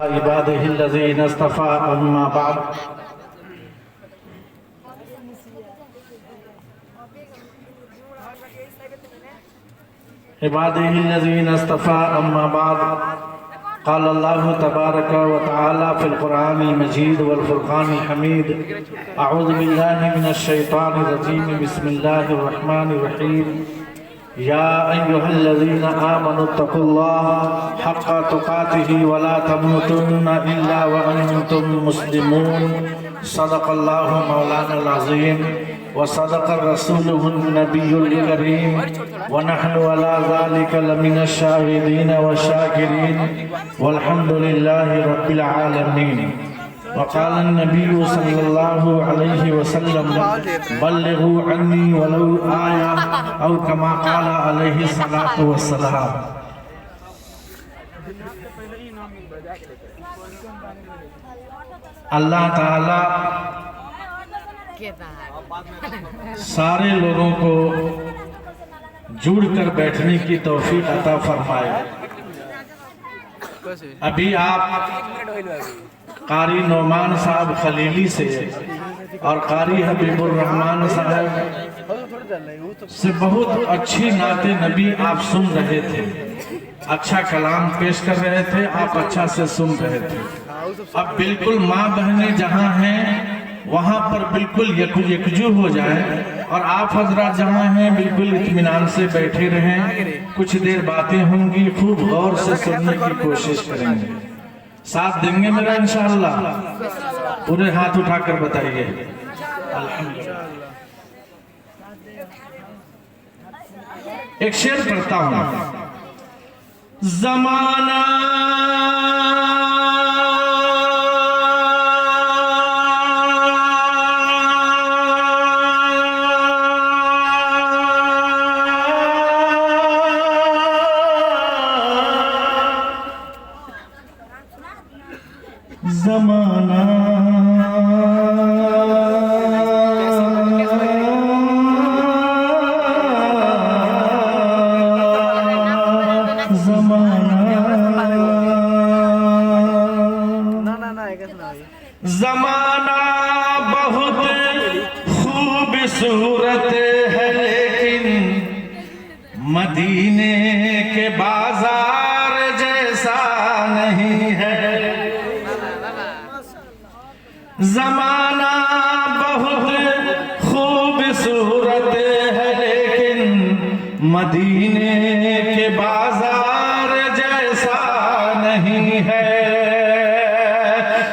इबादिहिल्लज़ीना इस्तफ़ा अम्मा बाद इबादिहिल्लज़ीना इस्तफ़ा अम्मा बाद क़ाल अल्लाहु तबारक व तआला फ़िल क़ुरआनिल मजीद वल फ़ुरक़ानिल हमीद अऊज़ु बिल्लाहि मिनश शैतानिर रजीम बिस्मिल्लाहिर रहमानिर रहीम या अय्युहल्लज़ीना आमनुत्तक़ुल्लाह हक़्क़ तुक़ातिही व ला तमूतुन्ना इल्ला व अंतुम मुस्लिमून सदक़ल्लाहु मौलानाल अज़ीम व सदक़र रसूलुहुन नबियुल करीम व नहनु अला ज़ालिका लमिनश शाहिदीन व शाकिरीन वल्हम्दुलिल्लाहि रब्बिल आलमीन। वक़ाल नबी सल्लल्लाहु अलैहि वसल्लम बल्लिगू अन्नी वलौ आया औ कमा क़ाल अलैहि सलातु वस्सलाम। अल्लाह ताला सारे लोगों को जुड़कर बैठने की तौफीक अता फरमाए। अभी आप कारी नौमान साहब खलीली से और कारी हबीबुर रहमान साहब से बहुत अच्छी नाते नबी आप सुन रहे थे, अच्छा कलाम पेश कर रहे थे, आप अच्छा से सुन रहे थे। अब बिल्कुल माँ बहनें जहाँ हैं वहाँ पर बिल्कुल यकजू हो जाए और आप हजरात जहाँ हैं बिल्कुल इत्मीनान से बैठे रहें। कुछ देर बातें होंगी, खूब गौर से सुनने की कोशिश करेंगे। साथ देंगे मेरा इंशाअल्लाह? पूरे हाथ उठाकर बताइए अल्हम्दुलिल्लाह। एक शेर पढ़ता हूं। ज़माना ज़माना ज़माना बहुत खूबसूरत है लेकिन मदीने के बाजार जैसा नहीं है। ज़माना बहुत खूबसूरत है लेकिन मदीने के बाजार जैसा नहीं है।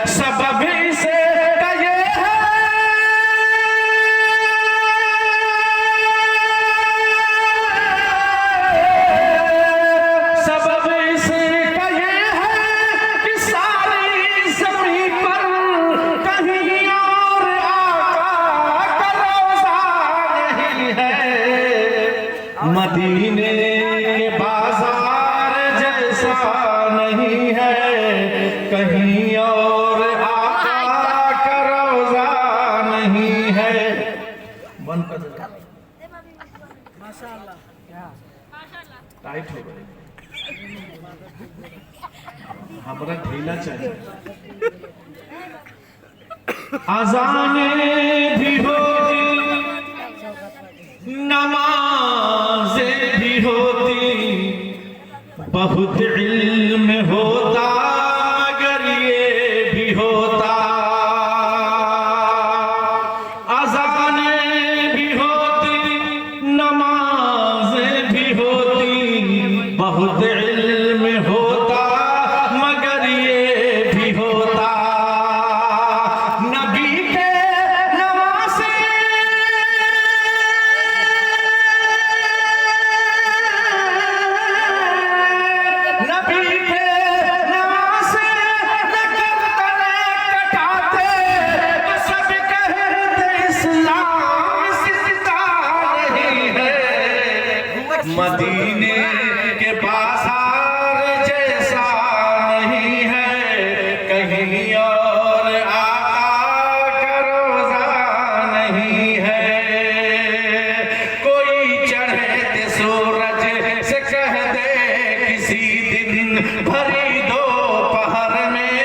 सबब इसे का ये है सबब इसे का ये है कि सारी ज़मीन पर कहीं और आका का रोज़ा नहीं है। मदीने के बाजार जैसा नहीं है, कहीं और आका का रोज़ा नहीं है। बंद कर दो। टाइट हो गए, हमारा ढीला चाहिए। अज़ानें भी होती, नमाज़ें भी होती, बहुत इल्म होता अगर ये भी होता। अज़ानें भी होती, नमाज़ें भी होती, बहुत इल्म होता मगर ये भी होता। नबी के नवासे नबी के नवासे न गर्दने कटाते तो सब कहते इस्लाम जिंदा नहीं है। मदीने के बाजार जैसा नहीं है, कहीं और आका का रोज़ा नहीं है। कोई चढ़ते सूरज से कह दे किसी दिन भरी दोपहर में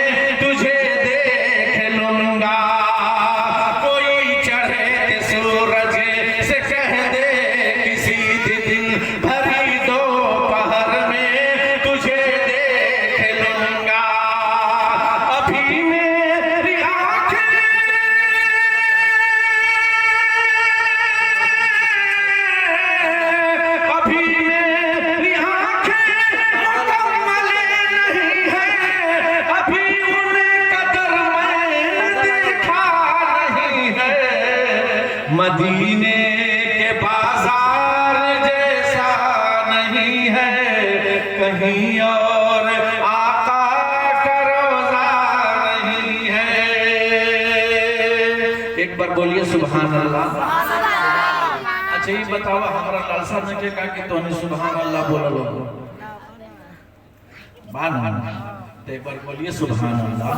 एक बार बोलिए सुभान अल्लाह। अच्छा ये बताओ हमारा लालसा में के का कि तोने सुभान अल्लाह बोललो मान तो एक बार बोलिए सुभान अल्लाह।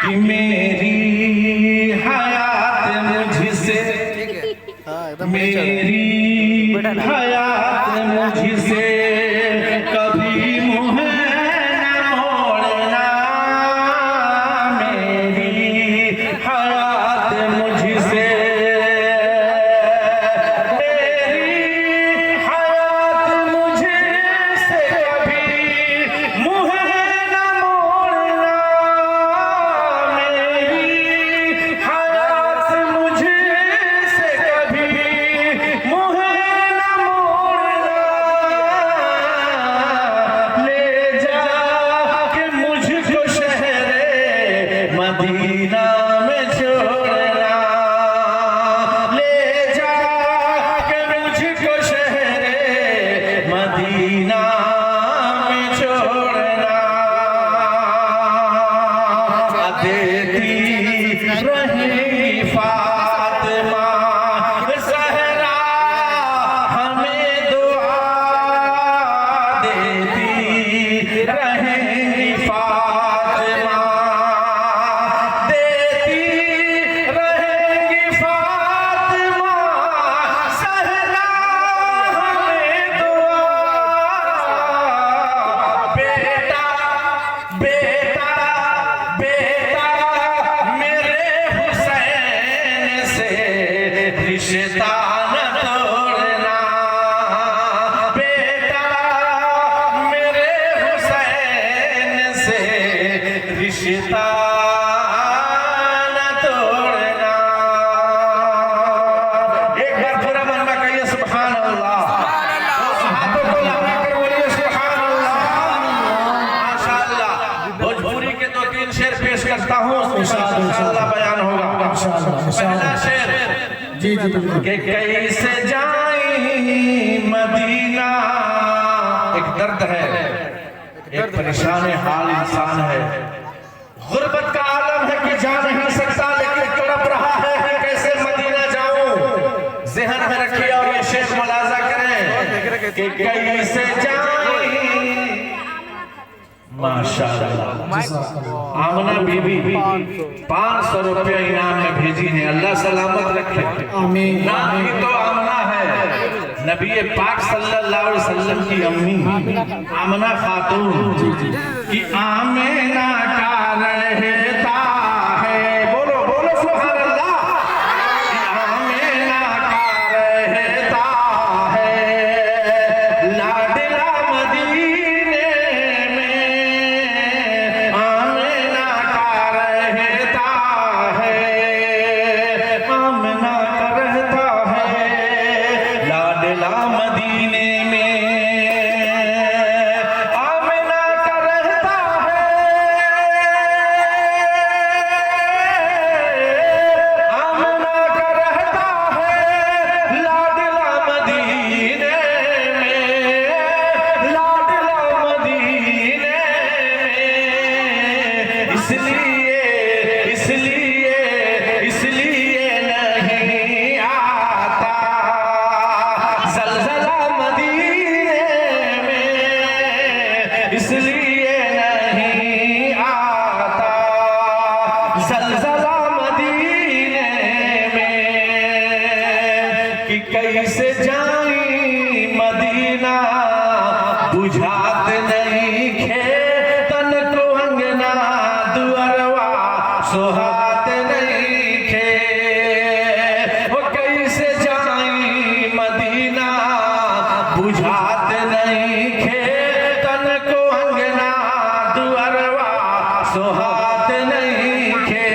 कि मेरी हयात मुझसे मेरी हयात मुझसे कभी मुँह न मोड़ना। मेरी हयात मुझसे मेरी हयात मुझसे कभी मुँह न मोड़ना। मेरी हयात मुझसे कभी मुँह न मोड़ना। ले जाके मुझको शहरे मदीना में छोड़ना। ले जाके मुझको शहरे मदीना में छोड़ना। देती रहेगी फातिमा ज़हरा हमें दुआ। देती रहेगी फातिमा देती रहेगी फातिमा ज़हरा हमें दुआ। बेटा बेटा बेटा मेरे हुसैन से रिश्ता न तोड़ना। बेटा मेरे हुसैन से रिश्ता न तोड़ना। एक बार पूरा मन में कहिए सुभान अल्लाह। हाथों को लगा कर बोलिए सुभान अल्लाह। माशाअल्लाह भोजपुरी के दो तीन शेर पेश करता हूँ इंशाअल्लाह बयान होगा। पहला शेर जी जी बिल्कुल। कि कैसे जाई मदीना। एक दर्द है एक परेशान हाल इंसान है। गुर्बत का आलम है कि जा नहीं सकता लेकिन तड़प रहा है कि कैसे मदीना जाऊं। ज़हन में रखिए और ये शेर मुलाजा करें कि कैसे जाई। माशाअल्लाह आमना बीबी 500 रुपया इनाम में भेजी है। अल्लाह सलामत रखे। आमीन। नाम ही तो आमना है। नबी पाक सल्लल्लाहु अलैहि वसल्लम की अम्मी आमना खातून कि आमिना का रहता है। बोलो बोलो सुभान अल्लाह। कि आमिना का रहता है लाडला मदीने में। आमिना का रहता है आमिना का रहता है लाडला मदीने में। आमिना का रहता है आमिना का रहता है लाडला मदीने में। लाडला मदीने में इसलिए इसलिए इसलिए नहीं आता ज़लज़ला मदीने में। इसलिए नहीं आता ज़लज़ला मदीने में। कि कैसे जाई मदीना बुझात नहीं खेतन को अंगना। दुअरवा सोहात नहीं खे। वो कैसे जाई मदीना बुझात नहीं खेतन को अंगना। दुअरवा सोहात नहीं खे।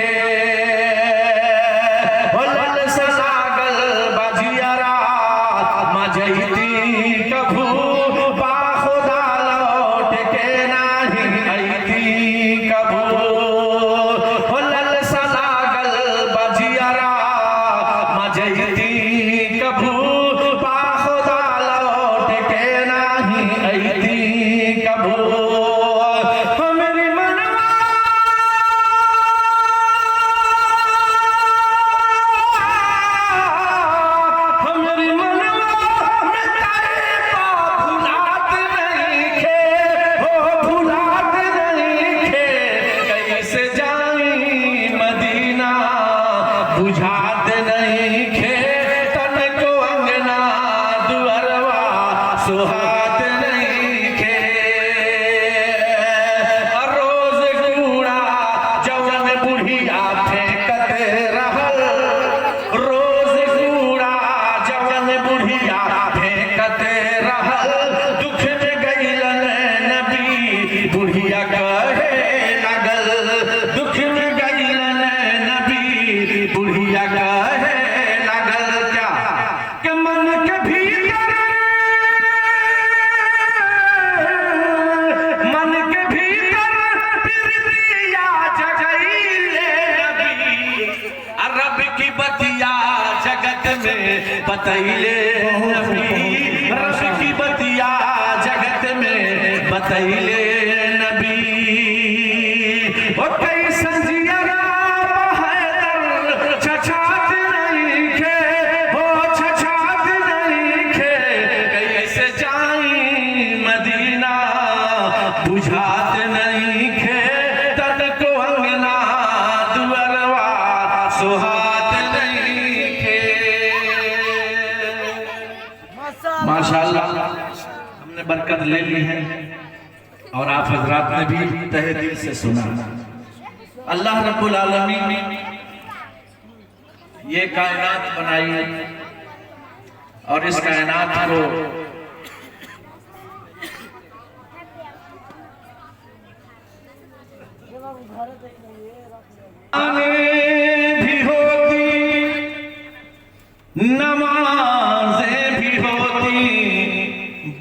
बोलल सलागल बजियारा मजैती कभू बाखुदा लौट के नाही ऐती कभू। बोलल सलागल बजियारा मजैती कभू बाखुदा लौट के नाही ऐती कभू। हमरी मनवा में बतैले नबी, रब की बतिया जगत में बतैले नबी। ओ कई संजियरा हैदर छछात नहीं खे, हो छछात नहीं खे, कैसे जाई मदीना बुझात नहीं खे, तन को अंगना दुअरवा सुहात नहीं खे। माशाअल्लाह हमने बरकत ले ली है और आप हजरात ने भी तहे दिल से सुना। अल्लाह रब्बुल आलमीन ने ये कायनात बनाई और इस कायनात को भी होती, नमाजें भी होती,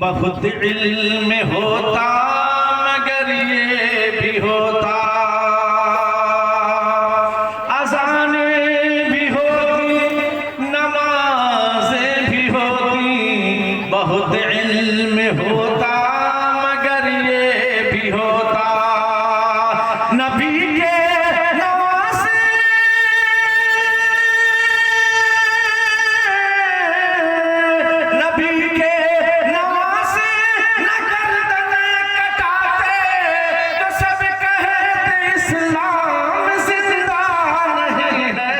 बहुत इल्म होता, मगर ये भी होता। अज़ानें भी होती, नमाजें भी होती, बहुत इल्म होता, मगर ये भी होता। नबी के नवासे, नबी के नवासे न गर्दन कटाते तो सब कहते इस्लाम जिंदा नहीं है।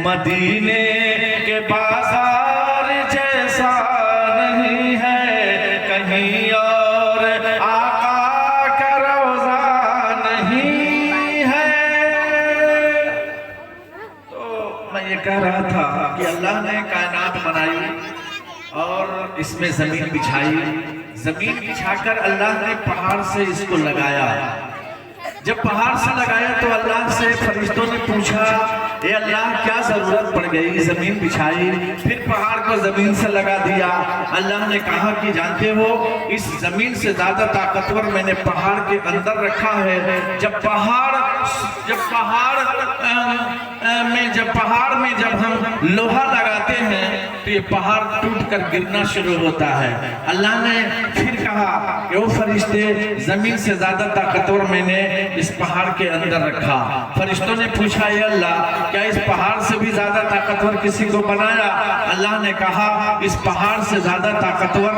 मदीने के बाजार जैसा नहीं है कहीं और, आका का रोजा नहीं है। तो मैं ये कह रहा था कि अल्लाह ने कायनात बनाई और इसमें जमीन बिछाई। जमीन बिछाकर अल्लाह ने पहाड़ से इसको लगाया। जब पहाड़ से लगाया तो अल्लाह से फरिश्तों ने पूछा, ए अल्लाह क्या जरूरत पड़ गई, जमीन बिछाई फिर पहाड़ को जमीन से लगा दिया। अल्लाह ने कहा कि जानते हो इस जमीन से ज्यादा ताकतवर मैंने पहाड़ के अंदर रखा है। जब पहाड़ में जब हम लोहा लगाते हैं तो ये पहाड़ टूट कर गिरना शुरू होता है। अल्लाह ने फिर कहा कि ओ फरिश्ते, जमीन से ज्यादा ताकतवर मैंने इस पहाड़ के अंदर रखा। फरिश्तों ने पूछा, ये अल्लाह क्या इस पहाड़ से भी ज्यादा ताकतवर किसी को बनाया? अल्लाह ने कहा इस पहाड़ से ज्यादा ताकतवर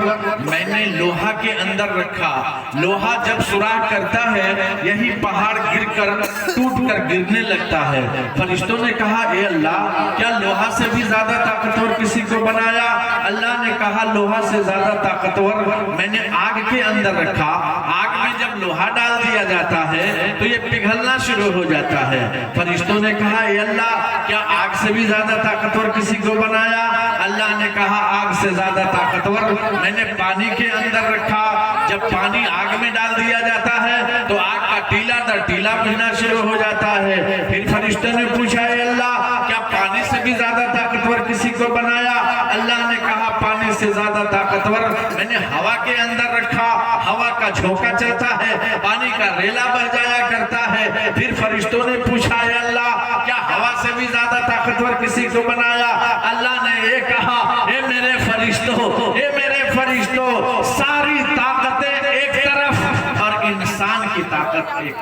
मैंने लोहा के अंदर रखा। लोहा जब सुराख करता है यही पहाड़ गिरकर टूट कर गिरने लगता है। फरिश्तों ने कहा, ए अल्लाह क्या लोहा से भी ज्यादा ताकतवर किसी को बनाया? अल्लाह ने कहा लोहा से ज्यादा ताकतवर मैंने आग के अंदर रखा। आग में जब लोहा डाल दिया जाता है तो ये पिघलना शुरू हो जाता है। फरिश्तों ने कहा, ए अल्लाह क्या आग से भी ज्यादा ताकतवर किसी को बनाया? अल्लाह ने कहा आग से ज्यादा ताकतवर मैंने पानी के अंदर रखा। जब पानी आग में डाल दिया जाता है तो आग का टीला दर टीला बुझना शुरू हो जाता है। फिर फरिश्तों ने पूछा, ए अल्लाह क्या पानी से भी ज्यादा ताकतवर किसी को बनाया? अल्लाह ने कहा पानी से ज्यादा ताकतवर मैंने हवा के अंदर रखा। हवा का झोंका चलता है, पानी का रेला बह जाया करता है। फिर फरिश्तों ने पूछा, ए अल्लाह क्या हवा से भी ज्यादा ताकतवर किसी को बनाया? अल्लाह ने ये कहा, ए मेरे फरिश्तों, सारी ताकतें एक तरफ और इंसान की ताकत एक।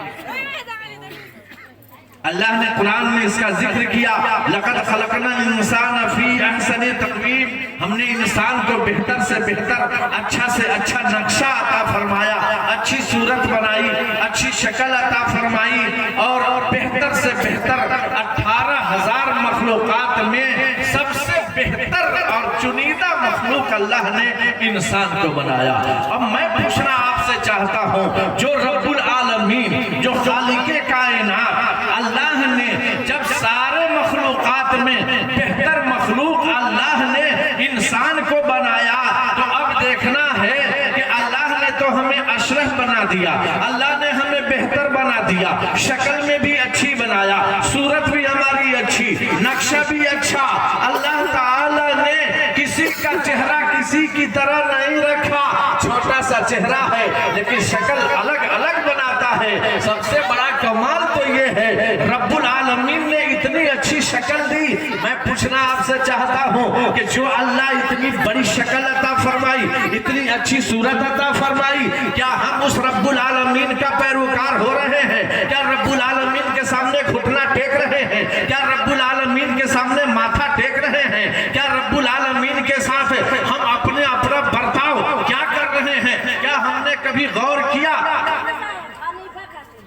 अल्लाह ने कुरान में इसका जिक्र किया, लक़द खलक़नल इंसान फी अहसनि तक़वीम, हमने इंसान को बेहतर से बेहतर, अच्छा से अच्छा नक्शा अता फरमाया, अच्छी सूरत बनाई, अच्छी शक्ल अता फरमाई और बेहतर से बेहतर 18,000 मखलूक़ात में सबसे बेहतर और चुनीदा मखलूक अल्लाह ने इंसान को बनाया। अब मैं पूछना आपसे चाहता हूँ, जो रब्बुल आलमीन, जो खालिक़े कायनात अल्लाह ने जब सारे मखलूक़ात में बेहतर मखलूक अल्लाह ने इंसान को बनाया, तो अब देखना है कि अल्लाह ने तो हमें अशरफ बना दिया, अल्लाह ने हमें बेहतर बना दिया, शक्ल में भी अच्छी बनाया, सूरत भी हमारी अच्छी, नक्शा भी अच्छा। अल्लाह ताला ने किसी का चेहरा किसी की तरह नहीं रखा, छोटा सा चेहरा है लेकिन शक्ल अलग अलग बनाता है। सबसे बड़ा कमाल तो ये है रब्बुल आलमीन ने इतनी अच्छी शक्ल दी। मैं पूछना आपसे चाहता हूँ कि जो अल्लाह इतनी बड़ी शक्ल अता फरमाई, इतनी अच्छी सूरत अता फरमाई, क्या हम उस रब्बुल आलमीन का पैरोकार हो रहे हैं? क्या रब्बुल आलमीन के सामने घुटना टेक रहे हैं? क्या रब्बुल आलमीन के सामने माथा टेक रहे हैं? क्या रब्बुल आलमीन के साथ हम अपने अपना बर्ताव क्या कर रहे हैं? क्या हमने कभी गौर किया?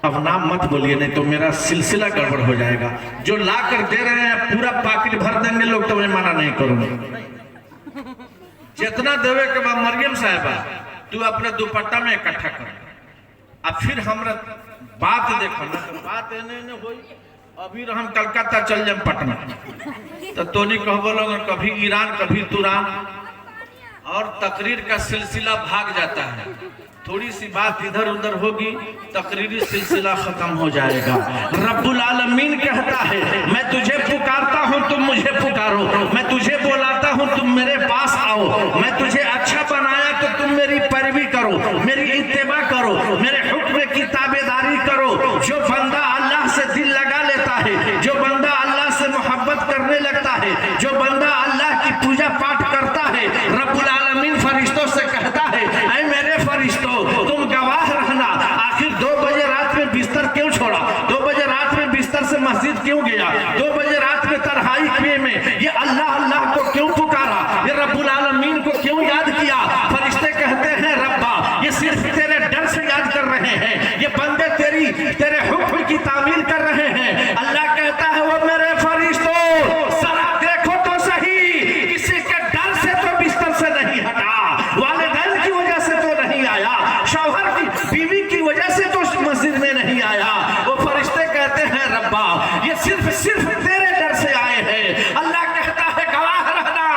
अब नाम मत बोलिए, नहीं तो मेरा सिलसिला गड़बड़ हो जाएगा। जो ला कर दे रहे हैं पूरा पाकिट भर देंगे लोग, तो मैं मना नहीं करूंगा। जितना देवे के बाद मरियम साहिबा तू अपने दुपट्टा में इकट्ठा कर, अब फिर हमरा बात देखो ना, तो बात एने होई। अभी हम कलकत्ता चल जाए पटना, तो तोनी कहबो लोग कभी ईरान कभी तुरान, और तकरीर का सिलसिला भाग जाता है। थोड़ी सी बात इधर उधर होगी, तकरीरी सिलसिला खत्म हो जाएगा। रब्बुल आलमीन कहता है मैं तुझे पुकारता हूँ तुम मुझे पुकारो, मैं तुझे बुलाता हूँ तुम मेरे पास आओ, मैं तुझे अच्छा बनाया तो तुम मेरी पैरवी करो, मेरी इत्तेबा करो, मेरे हुक्म की ताबेदारी करो। जो बंदा अल्लाह से दिल लगा लेता है, जो बंदा अल्लाह से मोहब्बत करने लगता है, जो बंदा अल्लाह की पूजा पाठ करता है, रब्बुल आलमीन फरिश्तों से कहता है ऐ मेरे फरिश्तों तुम गवाह रहना। आखिर 2 बजे रात में बिस्तर क्यों छोड़ा? 2 बजे रात में बिस्तर से मस्जिद क्यों गया? 2 बजे रात में तन्हाई किए में ये अल्लाह अल्लाह को क्यों पुकारा? ये रब्बुल आलमीन को क्यों याद किया? फरिश्ते कहते हैं रब्बा ये सिर्फ तेरे डर से याद कर रहे हैं, ये बंदे तेरे हुक्म की तामील कर रहे हैं। अल्लाह कहता है वो मेरे फरिश्तों जरा देखो तो सही, किसी के डर से तो बिस्तर से नहीं हटा, वालिदैन की वजह से तो नहीं आया, शौहर की बीवी की वजह से तो मस्जिद में नहीं आया। वो फरिश्ते कहते हैं रब्बा ये सिर्फ तेरे डर से आए हैं। अल्लाह कहता है गवाह रहना,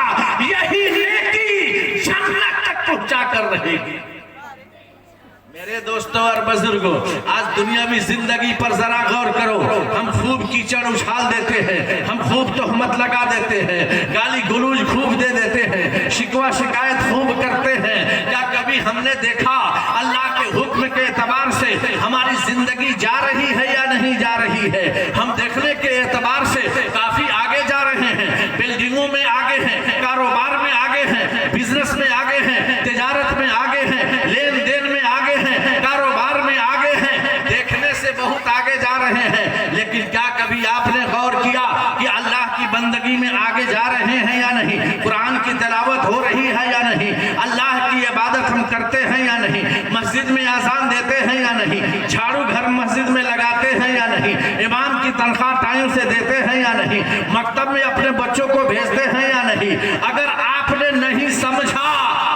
यही नेकी जन्नत तक पहुंचा कर रहेगी। मेरे दोस्तों और बुजुर्गों, आज दुनियावी जिंदगी पर जरा गौर करो। हम खूब कीचड़ उछाल देते हैं, हम खूब तोहमत लगा देते हैं, गाली गलौज खूब दे देते हैं, शिकवा शिकायत खूब करते हैं। क्या कभी हमने देखा अल्लाह के हुक्म के एतबार से हमारी जिंदगी जा रही है या नहीं जा रही है? हम देखने के एतबार से काफी आगे जा रहे हैं, बिल्डिंगों में आगे हैं, कारोबार में आगे हैं, बिजनेस में आगे हैं, तिजारत में आगे हैं, लेन देन में आगे हैं, कारोबार में आगे हैं, देखने से बहुत आगे जा रहे हैं। लेकिन क्या कभी आपने गौर किया कि अल्लाह की बंदगी में आगे जा रहे हैं या नहीं? कुरान की तिलावत हो रही है या नहीं? अल्लाह की इबादत हम करते हैं या नहीं? मस्जिद में अजान देते हैं या नहीं? झाड़ू घर मस्जिद में लगाते हैं या नहीं? इमाम की तनख्वाह टाइम से देते हैं या नहीं? मकतब में अपने बच्चों को भेजते हैं या नहीं? अगर आपने नहीं समझा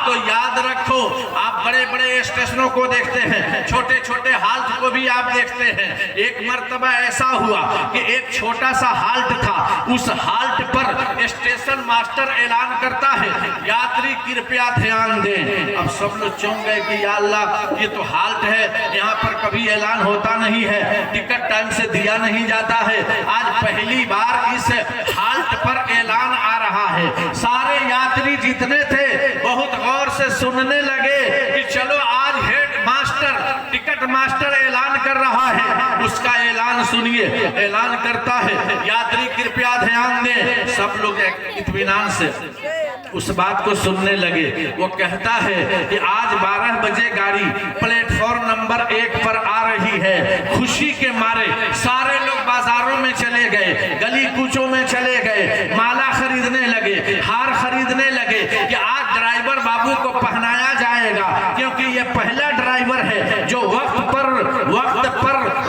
तो याद रखो, आप बड़े बड़े स्टेशनों को देखते हैं, छोटे छोटे हाल्ट को भी आप देखते हैं। एक मर्तबा ऐसा हुआ कि एक छोटा सा हाल्ट था, उस हाल्ट पर स्टेशन मास्टर ऐलान करता है यात्री कृपया ध्यान दें। अब सब लोग चौंक गए कि या अल्लाह ये तो हाल्ट है, यहाँ पर कभी ऐलान होता नहीं है, टिकट टाइम से दिया नहीं जाता है। आज पहली बार इस हाल्ट पर ऐलान आ रहा है। सारे यात्री जितने थे बहुत गौर से सुनने लगे कि चलो आज हेड मास्टर टिकट मास्टर ऐलान कर रहा है, उसका ऐलान सुनिए। ऐलान करता है यात्री कृपया ध्यान दें। सब लोग इत्मीनान से उस बात को सुनने लगे। वो कहता है कि आज 12 बजे गाड़ी प्लेटफॉर्म नंबर 1 पर आ रही है। खुशी के मारे सारे लोग बाजारों में चले गए, गली कूचों में चले गए, माला खरीदने लगे, हार खरीदने लगे कि आज ड्राइवर बाबू को पहनाया जाएगा, क्योंकि ये पहला ड्राइवर है जो वक्त पर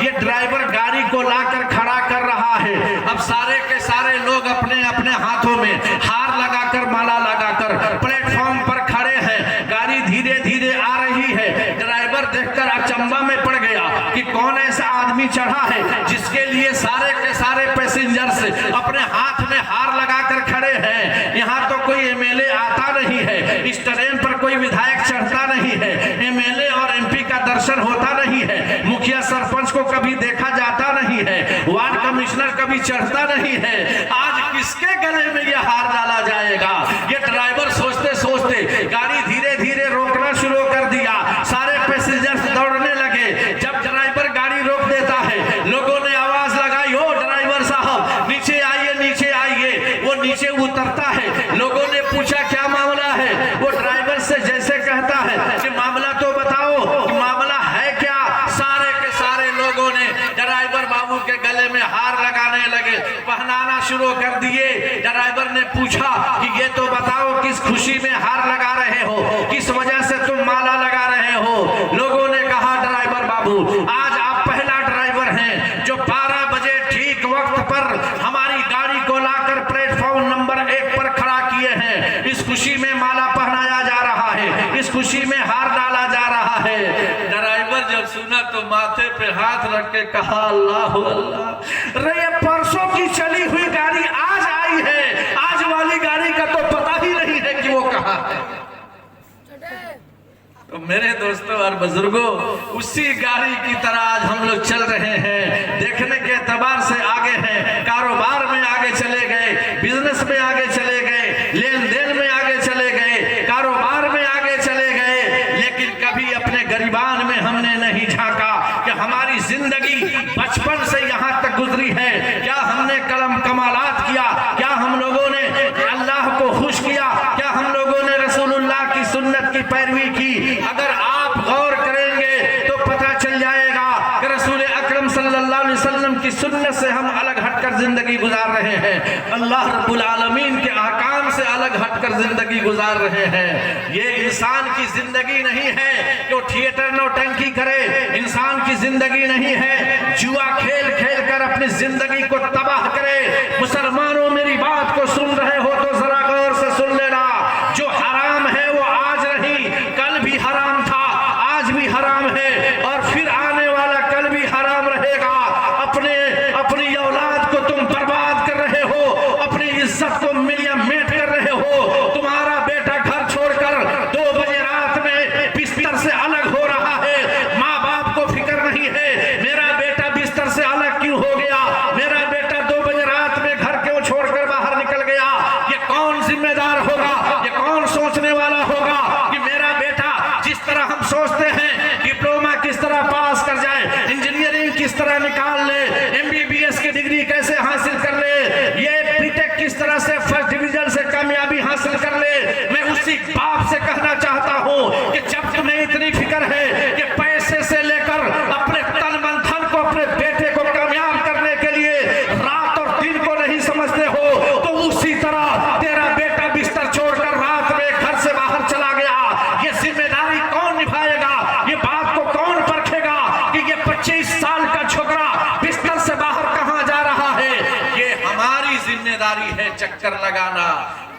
ये ड्राइवर गाड़ी को लाकर खड़ा कर रहा है। अब सारे के सारे लोग अपने अपने हाथों में हार लगाकर माला लगाकर प्लेटफॉर्म पर खड़े हैं। गाड़ी धीरे धीरे आ रही है। ड्राइवर देखकर अचंभा में पड़ गया कि कौन ऐसा आदमी चढ़ा है जिसके लिए सारे के सारे पैसेंजर्स अपने हाथ में हार लगाकर खड़े हैं। यहाँ तो कोई एमएलए आता नहीं है, इस ट्रेन पर कोई विधायक चढ़ता नहीं है, एमएलए और एमपी का दर्शन होता नहीं है, मुखिया सरपंच को कभी देखा जाता नहीं है, वार्ड कमिश्नर कभी चढ़ता नहीं है। आज किसके गले में ये हार डाला जाएगा? ये ड्राइवर सोचते सोचते गाड़ी धीरे धीरे रोकना शुरू कर दिया। सारे पैसेंजर्स दौड़ने लगे। जब ड्राइवर गाड़ी रोक देता है, लोगों ने आवाज लगाई, ओ ड्राइवर साहब नीचे आइए, नीचे ड्राइवर बाबू के गले में हार लगाने लगे, पहनाना शुरू कर दिए। ड्राइवर ने पूछा कि ये तो बताओ किस खुशी में हार लगा रहे हो, किस वजह से तुम माला लगा रहे हो। लोगों ने कहा ड्राइवर बाबू आज आप पहला ड्राइवर हैं जो 12 बजे ठीक वक्त पर हमारी गाड़ी को लाकर प्लेटफॉर्म नंबर 1 पर खड़ा किए हैं। इस खुशी में माला पहनाया जा रहा है, इस खुशी में हार डाला जा रहा है। ड्राइवर जब सुना तो माथे पे हाथ रख के कहा अल्लाह अल्लाह, रे ये परसों की चली हुई गाड़ी आज आई है, आज वाली गाड़ी का तो पता ही नहीं है कि वो कहाँ है। तो मेरे दोस्तों और बुजुर्गों, उसी गाड़ी की तरह आज हम लोग चल रहे हैं। देखने के एतबार से आगे हैं, कारोबार में आगे चले गए, बिजनेस में आगे चले गए, लेन देन में आगे चले गए, कारोबार में आगे चले गए, लेकिन कभी अपने गरीबान में हमने नहीं झांका कि हमारी जिंदगी बचपन से यहाँ तक गुजरी है। क्या हमने कलम कमालात किया, क्या हम लोगों ने अल्लाह को खुश किया, क्या हम लोगों ने रसूलुल्लाह की सुन्नत की पैरवी की। अगर आप गौर करेंगे तो पता चल जाएगा कि रसूल अकरम सल्लल्लाहु अलैहि वसल्लम की सुन्नत से हम अलग हटकर जिंदगी गुजार रहे हैं, अल्लाह रब्बुल आलमीन के अहकाम से अलग हटकर जिंदगी गुजार रहे हैं। ये इंसान की जिंदगी नहीं है कि वो थिएटर नौटंकी करे, इंसान की जिंदगी नहीं है जुआ खेल खेल कर अपनी जिंदगी को तबाह करे। मुसलमानों मेरी बात को सुन रहे हो तो जरा गौर से सुन लेना, जो हराम है वो आज नहीं, कल भी हराम था, आज भी हराम है और फिर आने वाला कल भी हराम रहेगा। अपनी औलाद को तुम बर्बाद कर रहे हो, अपनी इज्जत को मिलिया मेट कर रहे हो। तुम्हारा बेटा घर छोड़कर 2 बजे रात में बिस्तर से अलग हो रहा है, माँ बाप को फिक्र नहीं है मेरा बेटा बिस्तर से अलग क्यों हो गया, मेरा बेटा 2 बजे रात में घर क्यों छोड़कर बाहर निकल गया। ये कौन जिम्मेदार होगा, ये कौन सोचने वाला होगा कि मेरा बेटा जिस तरह हम सोचते हैं डिप्लोमा किस तरह पास कर जाए, इंजीनियरिंग किस तरह निकाल ले, MBBS की डिग्री कैसे हासिल कर ले, ये बीटेक किस तरह से फर्स्ट डिवीजन से कामयाबी हासिल कर ले। मैं उसी बाप से कहना चाहता हूँ कि जब तुम्हें इतनी फिक्र है कि पैसे से लेकर अपने तन मन धन को अपने बेटे को कामयाब करने के लिए रात और दिन को नहीं समझते हो, तो उसी तरह तेरा बेटा बिस्तर छोड़कर रात में घर से बाहर चला गया। ये जिम्मेदारी कौन निभाएगा, ये बात को कौन परखेगा कि ये 25 साल का छोकरा बिस्तर से बाहर कहां जा रहा है। ये हमारी जिम्मेदारी है चक्कर लगाना।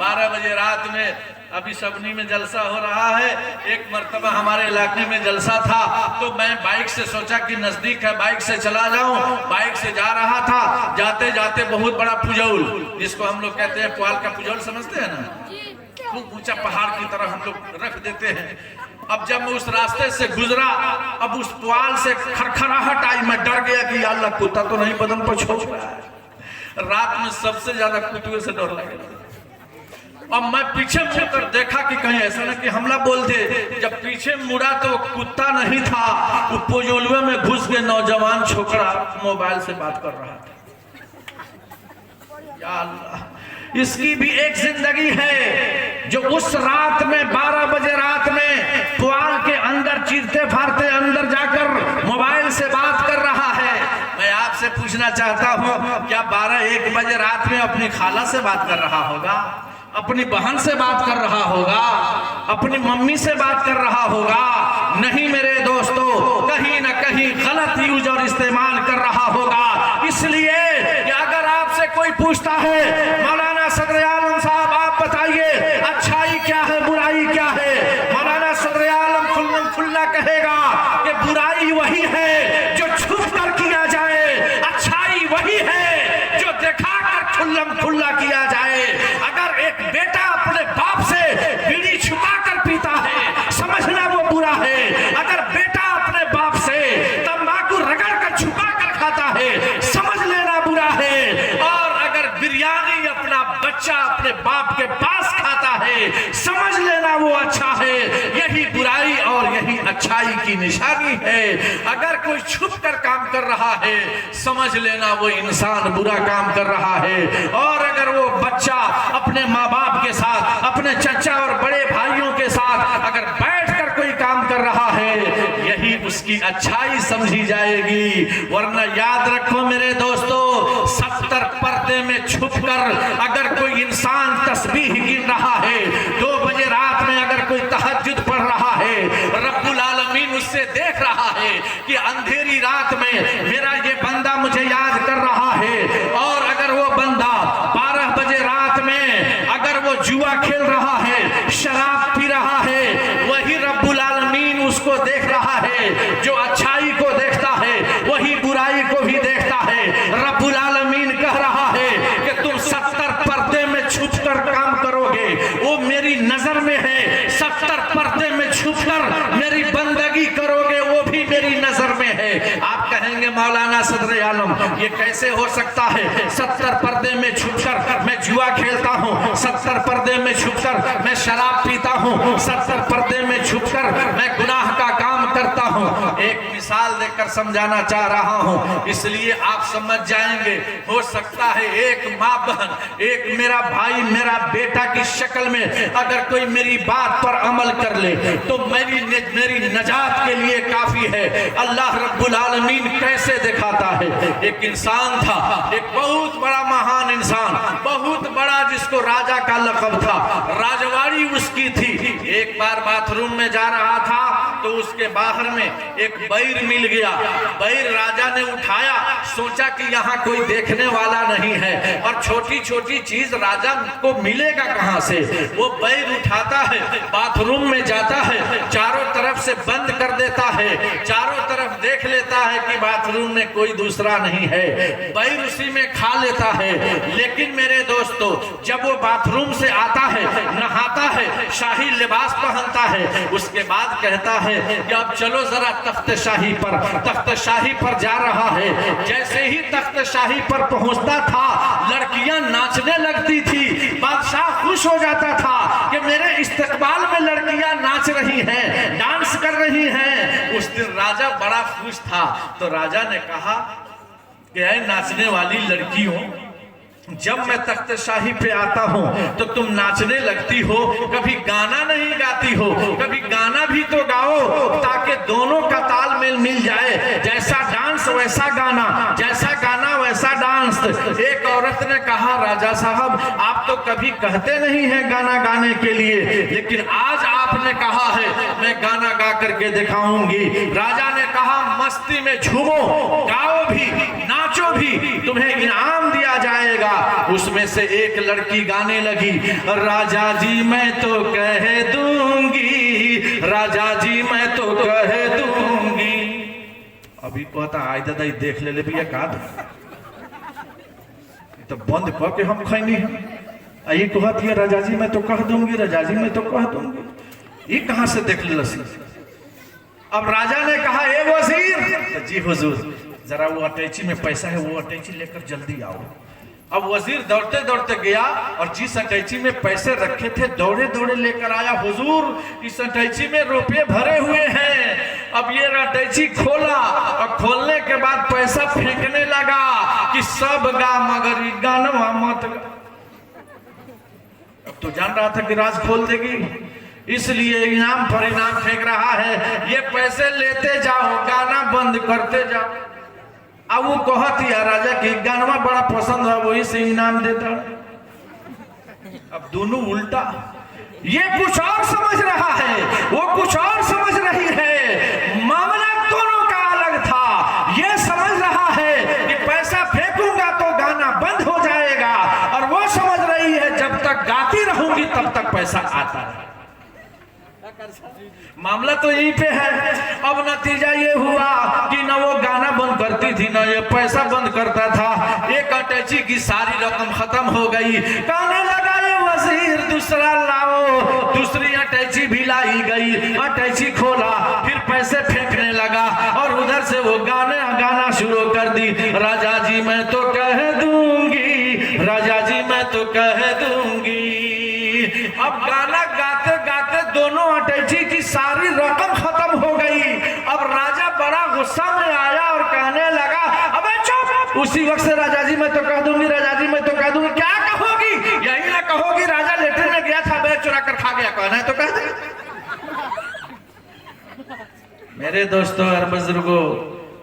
12 बजे रात में अभी सबनी में जलसा हो रहा है, एक मर्तबा हमारे इलाके में जलसा था तो मैं बाइक से सोचा कि नजदीक है बाइक से चला जाऊं, बाइक से जा रहा था, जाते जाते बहुत बड़ा पुजौल, जिसको हम लोग कहते हैं पुआल का पुजौल, समझते हैं ना, खूब ऊंचा पहाड़ की तरह हम लोग रख देते हैं। अब जब मैं उस रास्ते से गुजरा, अब उस पुआल से खरखराहट आई, मैं डर गया कि अल्लाह कुत्ता तो नहीं बदन पर छोड़ रहा है। रात में सबसे ज्यादा कुत्ते से डर लगा। अब मैं पीछे मुड़कर देखा कि कहीं ऐसा ना कि हमला बोल दे। जब पीछे मुड़ा तो कुत्ता नहीं था, वो पुजौलवे में घुस के नौजवान छोकरा मोबाइल से बात कर रहा था। या अल्लाह, इसकी भी एक जिंदगी है जो उस रात में 12 बजे रात में पुआल के अंदर चीरते फाड़ते अंदर जाकर मोबाइल से बात कर रहा है। मैं आपसे पूछना चाहता हूँ, क्या 12-1 बजे रात में अपनी खाला से बात कर रहा होगा, अपनी बहन से बात कर रहा होगा, अपनी मम्मी से बात कर रहा होगा? नहीं मेरे दोस्तों, कहीं ना कहीं गलत यूज और इस्तेमाल कर रहा होगा। इसलिए कि अगर आपसे कोई पूछता है मौलाना सदर आलम साहब आप बताइए अच्छाई क्या है बुराई क्या है, मौलाना सदर आलम खुल्लम खुल्ला कहेगा कि बुराई वही है जो छुप कर किया जाए, अच्छाई वही है जो दिखा कर खुल्लम खुल्ला किया जाए। अगर एक बेटा अपने बाप से बीड़ी छुपा कर पीता है, समझना वो बुरा है। अगर बेटा अपने बाप से तंबाकू रगड़ कर छुपा कर खाता है, समझ लेना बुरा है। और अगर बिरयानी अपना बच्चा अपने बाप के पास खाता है, समझ लेना वो अच्छा है। यही बुराई और यही अच्छाई की निशानी है। अगर कोई छुप कर काम कर रहा है, समझ लेना वो इंसान बुरा काम कर रहा है। और अगर वो बच्चा अपने माँ बाप के साथ, अपने चचा और बड़े भाइयों के साथ अगर बैठकर कोई काम कर रहा है, यही उसकी अच्छाई समझी जाएगी। वरना याद रखो मेरे दोस्तों, 70 पर्दे में छुपकर अगर कोई इंसान तस्बीह गिन रहा है, 2 बजे रात में अगर कोई तहज्जुद पढ़ रहा है, रब्बुल आलमीन उससे देख रहा है कि अंधेरी रात में मेरा ये बंदा मुझे याद कर रहा है। और अगर वो बंदा 12 बजे रात में अगर वो जुआ खेल रहा है, शराब पी रहा है, वही रब्बुल आलमीन उसको देख रहा है। जो अच्छाई को देखता है वही बुराई को भी देखता है। रब्बुल आलमीन कह रहा है कि तुम 70 पर्दे में छुपकर काम करोगे, वो मेरी नजर में है। 70 पर्दे में छुपकर मेरी बंदगी करोगे, वो भी मेरी नजर में है। आप कहेंगे मौलाना सदर आलम ये कैसे हो सकता है? 70 पर्दे में छुपकर मैं जुआ खेलता हूँ, 70 पर्दे में छुपकर मैं शराब पीता हूँ, 70 पर्दे में छुपकर मैं गुनाह का काम करता हूँ। एक मिसाल देकर समझाना चाह रहा हूँ, इसलिए आप समझ जाएंगे। हो सकता है एक माँ बहन, एक मेरा भाई, मेरा बेटा की शक्ल में अगर कोई मेरी बात पर अमल कर ले तो मेरी नजात के लिए काफी है। अल्लाह रब्बुल आलमीन कैसे दिखाता है? एक इंसान था, एक बहुत बड़ा महान इंसान, बहुत बड़ा, जिसको राजा का लक़ब था, राजवाड़ी उसकी थी। एक बार बाथरूम में जा रहा था तो उसके बाहर में एक बैर मिल गया। बैर राजा ने उठाया, सोचा कि यहाँ कोई देखने वाला नहीं है और छोटी छोटी चीज राजा को मिलेगा कहाँ से। वो बैर उठाता है, बाथरूम में जाता है, चारों तरफ से बंद कर देता है, चारों तरफ देख लेता है कि बाथरूम में कोई दूसरा नहीं है, बैर उसी में खा लेता है। लेकिन मेरे दोस्तों, जब वो बाथरूम से आता है, नहाता है, शाही लिबास पहनता है, उसके बाद कहता है कि अब चलो जरा तख्त शाही पर। तख्त शाही पर जा रहा है, जैसे ही तख्त शाही पर पहुंचता था, लड़कियां नाचने लगती थी। बादशाह खुश हो जाता था कि मेरे इस्तकबाल में लड़कियां नाच रही हैं, डांस कर रही हैं। उस दिन राजा बड़ा खुश था, तो राजा ने कहा कि ऐ नाचने वाली लड़कियों, जब मैं तख्त शाही पे आता हूँ तो तुम नाचने लगती हो, कभी गाना नहीं गाती हो। कभी गाना भी तो गाओ ताकि दोनों का तालमेल मिल जाए। जैसा डांस वैसा गाना, जैसा गाना वैसा डांस। एक औरत ने कहा, राजा साहब आप तो कभी कहते नहीं हैं गाना गाने के लिए, लेकिन आज आपने कहा है मैं गाना गा करके दिखाऊंगी। राजा ने कहा, मस्ती में झूमो, गाओ भी, नाचो भी, तुम्हें इनाम दिया जाएगा। उसमें से एक लड़की गाने लगी, राजा जी मैं तो कह दूंगी, राजा जी मैं तो कह दूंगी। अभी कहता आई दादा देख ले भैया का तो बंद कर के हम खैनी है। यही कहती है राजा जी मैं तो कह दूंगी, राजा जी मैं तो कह दूंगी। ये कहां से देख ले? अब राजा ने कहा, ए वजीर। जी हुजूर, जरा वो अटैची में पैसा है, वो अटैची लेकर जल्दी आओ। अब वजीर दौड़ते दौड़ते गया और जिस अटैची में पैसे रखे थे दौड़े दौड़े लेकर आया। हुजूर, इस अटैची में रुपये भरे हुए हैं। अब ये अटैची खोला और खोलने के बाद पैसा फेंकने लगा कि सब गा मगर गाना मत गा। अब तो जान रहा था कि राज खोल देगी, इसलिए इनाम पर इनाम फेंक रहा है। ये पैसे लेते जाओ, गाना बंद करते जाओ। अब वो कहती है राजा की गाना बड़ा पसंद है, वही से इनाम देता। अब दोनों उल्टा, ये कुछ और समझ रहा है, वो कुछ और समझ रही है। मामला दोनों का अलग था। ये समझ रहा है कि पैसा फेंकूंगा तो गाना बंद हो जाएगा, और वो समझ रही है जब तक गाती रहूंगी तब तक पैसा आता है। मामला तो यहीं पे है। अब नतीजा ये हुआ कि न वो गाना बंद करती थी, न ये पैसा बंद करता था। एक अटैची की सारी रकम खत्म हो गई। कहने लगा, ये वजीर दूसरा लाओ। दूसरी अटैची भी लाई गई। अटैची खोला, फिर पैसे फेंकने लगा और उधर से वो गाना शुरू कर दी, राजा जी मैं तो कह दूंगी, राजा जी मैं तो कह दूंगी। अब गाना गाते गाते दोनों अटैची की सारी रकम खत्म हो गई। अब राजा बड़ा गुस्सा में आया और कहने लगा, अबे चुप। उसी वक्त से राजा जी मैं तो कह दूंगी, राजा जी मैं तो कह दूंगी। क्या कहोगी? यही ना कहोगी राजा लेटर में गया था, बैग चुरा कर खा गया। कहना है तो कह दे। मेरे दोस्तों और बुजुर्गों,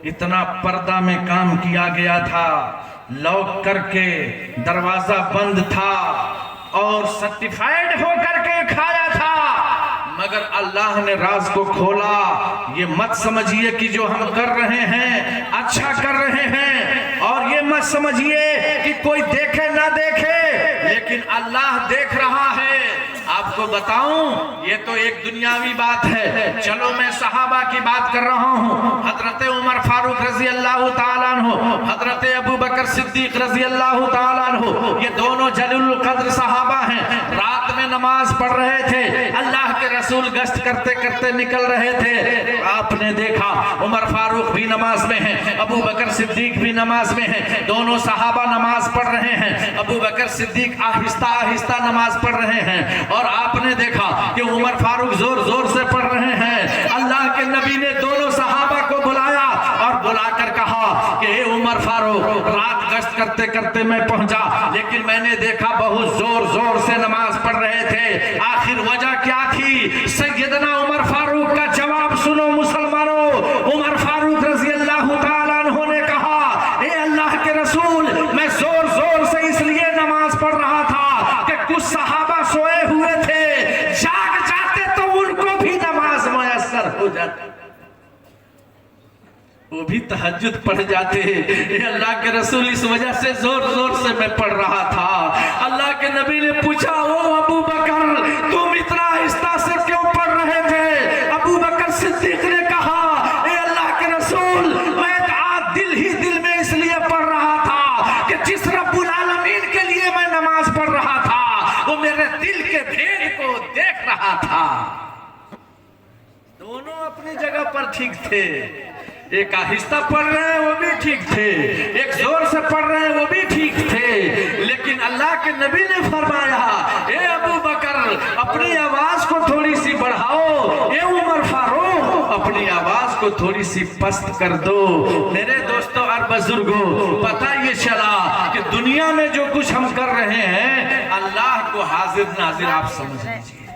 इतना पर्दा में काम किया गया था, लॉक करके दरवाजा बंद था और सर्टिफाइड होकर के खाया था, मगर अल्लाह ने राज को खोला। ये मत समझिए कि जो हम कर रहे हैं अच्छा कर रहे हैं, और ये मत समझिए कि कोई देखे ना देखे, लेकिन अल्लाह देख रहा है। आपको बताऊं, ये तो एक दुनियावी बात है। चलो मैं सहाबा की बात कर रहा हूं। हजरत उमर फारूक रजी अल्लाह ताला अन्हु, हजरत अबू बकर सिद्दीक रजी अल्लाह ताला अन्हु, ये दोनों जलीलुल कद्र सहाबा हैं। रात में नमाज पढ़ रहे थे, अल्लाह के रसूल गश्त करते करते निकल रहे थे। आपने देखा उमर फारूक भी नमाज में है, अबू बकर सिद्दीक भी नमाज में है, दोनों सहाबा नमाज पढ़ रहे हैं। अबू बकर सिद्दीक आहिस्ता आहिस्ता नमाज पढ़ रहे हैं, और आपने देखा कि उमर फारूक जोर जोर से पढ़ रहे हैं। अल्लाह के नबी ने दोनों सहाबा को बुलाया और बुलाकर कहा कि हे उमर फारूक, रात गश्त करते करते मैं पहुंचा, लेकिन मैंने देखा बहुत जोर जोर से नमाज पढ़ रहे थे। आखिर वजह क्या थी? सैयदना उमर फारूक का जवाब सुनो मुसलमानों। उमर फारूक रजी अल्लाह ताला अन्हु ने कहा, हे अल्लाह के रसूल, मैं जोर जोर से इसलिए नमाज पढ़ रहा था कि कुछ सहाबा सोए हुए थे, जाग जाते तो उनको भी नमाज मुयस्सर हो जाती, वो भी तहज्जुद पढ़ जाते। अल्लाह के रसूल, इस वजह से जोर जोर से मैं पढ़ रहा था। अल्लाह के नबी ने पूछा, ओ अबू बकर, तुम इतना आहिस्ता से क्यों पढ़ रहे थे? अबू बकर सिद्दीक ने कहा, ए अल्लाह के रसूल, मैं आज दिल ही दिल में इसलिए पढ़ रहा था कि जिस रब्बुल आलमीन के लिए मैं नमाज पढ़ रहा था, वो मेरे दिल के भेद को देख रहा था। दोनों अपनी जगह पर ठीक थे। एक आहिस्ता पढ़ रहे हैं वो भी ठीक थे, एक जोर से पढ़ रहे हैं वो भी ठीक थे, लेकिन अल्लाह के नबी ने फरमाया, ए अबू बकर, अपनी आवाज को थोड़ी सी बढ़ाओ, ए उमर फारूक, अपनी आवाज को थोड़ी सी पस्त कर दो। मेरे दोस्तों और बुजुर्गों, पता ये चला कि दुनिया में जो कुछ हम कर रहे हैं, अल्लाह को हाजिर नाजिर आप समझ लीजिए।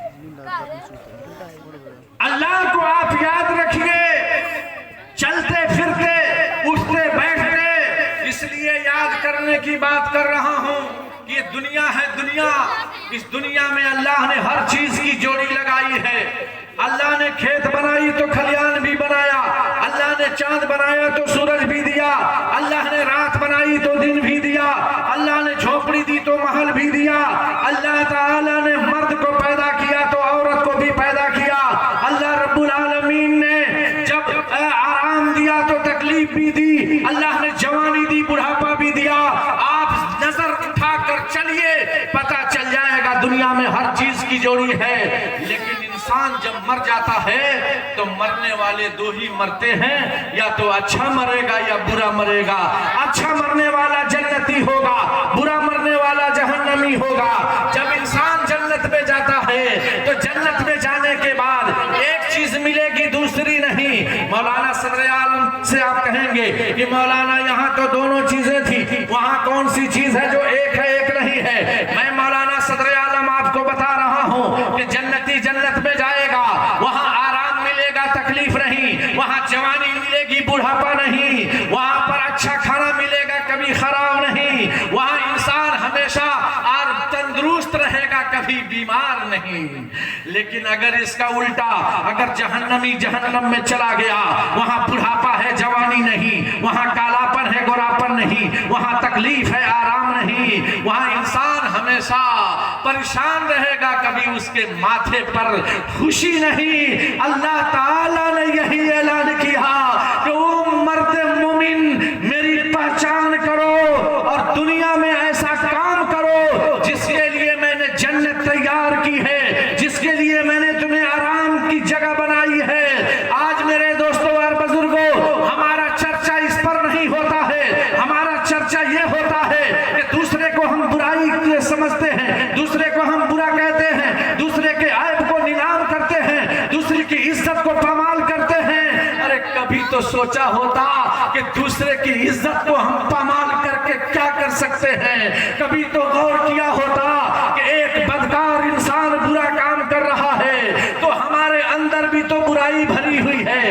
अल्लाह को आप याद रखिए, चलते फिरते उठते बैठते, इसलिए याद करने की बात कर रहा हूं कि ये दुनिया है। दुनिया, इस दुनिया में अल्लाह ने हर चीज की जोड़ी लगाई है। अल्लाह ने खेत बनाई तो खलियान भी बनाया, अल्लाह ने चांद बनाया तो सूरज भी दिया, अल्लाह ने रात बनाई तो दिन भी दिया, अल्लाह ने झोपड़ी दी तो महल भी दिया, अल्लाह ताला ने मर्द को पैदा किया तो औरत को भी पैदा किया, अल्लाह रब्बुल आलमीन ने जब आराम दिया तो तकलीफ भी दी, अल्लाह ने जवानी दी, बुढ़ापा भी दिया। आप नजर उठाकर चलिए, पता चल जाएगा दुनिया में हर चीज की जोड़ी है। लेकिन इंसान जब मर जाता है तो मरने वाले दो ही मरते हैं, या तो अच्छा मरेगा या बुरा मरेगा। अच्छा मरने वाला जन्नती होगा, बुरा मरने वाला जहन्नमी होगा। जब इंसान जन्नत में जाता है तो जन्नत में जाने के बाद एक चीज मिलेगी, दूसरी नहीं। मौलाना सदर आलम से आप कहेंगे कि मौलाना यहाँ तो दोनों चीजें थी, वहाँ कौन सी चीज है जो एक है एक नहीं है? मैं मौलाना सदर आलम आपको बता रहा हूँ कि जन्नती जन्नत में जाएगा, वहाँ आराम मिलेगा, तकलीफ नहीं, वहाँ जवानी मिलेगी, बुढ़ापा नहीं, वहाँ पर अच्छा खाना मिलेगा, कभी खराब नहीं, वहाँ इंसान हमेशा और तंदुरुस्त रहेगा, कभी बीमार नहीं। लेकिन अगर इसका उल्टा, अगर जहन्नमी जहन्नम में चला गया, वहाँ बुढ़ापा है, जवानी नहीं, वहाँ कालापन है, गोरापन नहीं, वहाँ तकलीफ है, आराम नहीं, वहाँ इंसान हमेशा परेशान रहेगा, कभी उसके माथे पर खुशी नहीं। अल्लाह ताला ने यही ऐलान किया कि ओ मर्द मोमिन, मेरी पहचान करो और दुनिया में ऐसा काम करो जिसके लिए मैंने जन्नत तैयार की है, जिसके लिए मैंने तुम्हें आराम की जगह बनाई है। आज मेरे दोस्तों और बुजुर्गों, हमारा चर्चा इस पर नहीं होता है, हमारा चर्चा ये होता है कि दूसरे को हम बुराई समझते हैं, दूसरे को हम बुरा कहते हैं, दूसरे के ऐब को नीलाम करते हैं, दूसरे की इज्जत को पामाल करते हैं। अरे कभी तो सोचा होता कि दूसरे की इज्जत को हम पामाल करके क्या कर सकते हैं? कभी तो गौर किया होता कि एक बदकार इंसान बुरा काम कर रहा है तो हमारे अंदर भी तो बुराई भरी हुई है,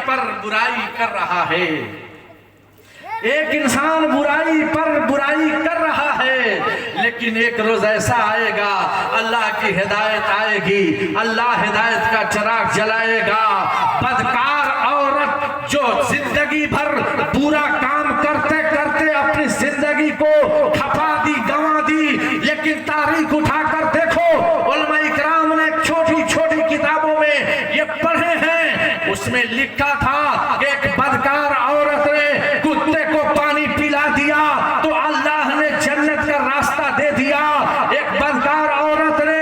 पर बुराई कर रहा है, एक इंसान बुराई पर बुराई कर रहा है, लेकिन एक रोज ऐसा आएगा अल्लाह की हिदायत आएगी, अल्लाह हिदायत का चिराग जलाएगा। बदकार औरत जो जिंदगी भर बुरा काम करते करते अपनी जिंदगी को खपा दी, गंवा दी, लेकिन तारीख उठाकर देखो उलमा इकराम ने छोटी छोटी किताबों में ये पढ़े हैं, उसमें लिखा था एक बदकार औरत ने कुत्ते को पानी पिला दिया तो अल्लाह ने जन्नत का रास्ता दे दिया। एक बदकार औरत ने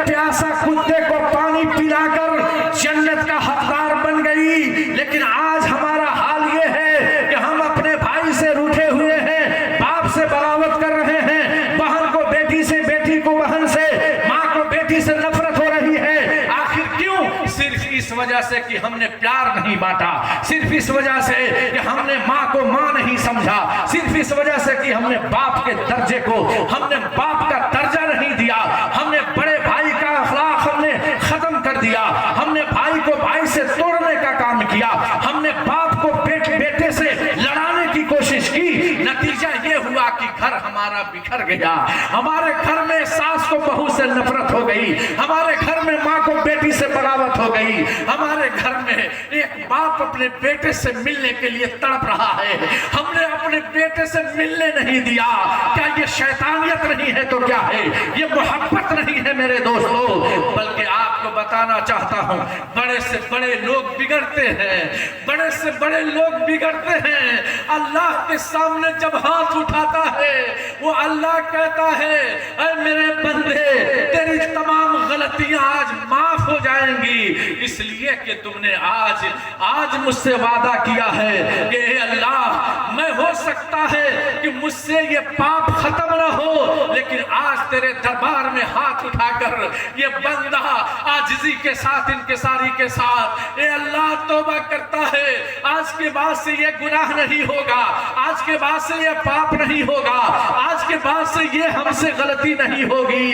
प्यासा कुत्ते को पानी पिलाकर जन्नत का हकदार बन गई। लेकिन आज हमारा हाल ये है कि हम अपने भाई से रूठे हुए हैं, बाप से बगावत कर रहे हैं, बहन को बेटी से, बेटी को बहन से, माँ को बेटी से नफरत हो रही है। आखिर क्यों? सिर्फ इस वजह से कि हमने प्यार नहीं बांटा, सिर्फ इस वजह से कि हमने माँ को माँ नहीं समझा, सिर्फ इस वजह से कि हमने बाप के दर्जे को, हमने बाप का दर्जा नहीं दिया, हमने बड़े भाई का अखलाक हमने खत्म कर दिया, हमने भाई को भाई से तोड़ने का काम किया, हमने बाप को बेटे से लड़ाने की कोशिश की। नतीजा ये हुआ कि घर हमारा बिखर गया, हमारे घर में सास को बहू से नफरत हो गई, हमारे घर में माँ को बेटी से बगावत हो गई, हमारे घर में एक बाप अपने बेटे से मिलने के लिए तड़प रहा है, हमने अपने बेटे से मिलने नहीं दिया। क्या ये शैतानियत नहीं है तो क्या है? ये मोहब्बत नहीं है मेरे दोस्तों। बल्कि आपको बताना चाहता हूँ, बड़े से बड़े लोग बिगड़ते हैं, बड़े से बड़े लोग बिगड़ते हैं। अल्लाह के सामने जब हाथ उठाता है वो अल्लाह कहता है, ऐ मेरे बंदे तेरी तमाम गलतियां आज माफ हो जाएंगी, इसलिए कि तुमने आज मुझसे वादा किया है कि अल्लाह मैं हो सकता है कि मुझसे ये पाप खत्म ना हो, लेकिन आज तेरे दरबार में हाथ उठाकर ये बंदा आजिज़ी के साथ, इनकिसारी के साथ, ए अल्लाह तौबा करता है, आज के बाद से ये गुनाह नहीं होगा, आज के बाद से ये पाप नहीं होगा, आज के बाद से ये हमसे गलती नहीं होगी।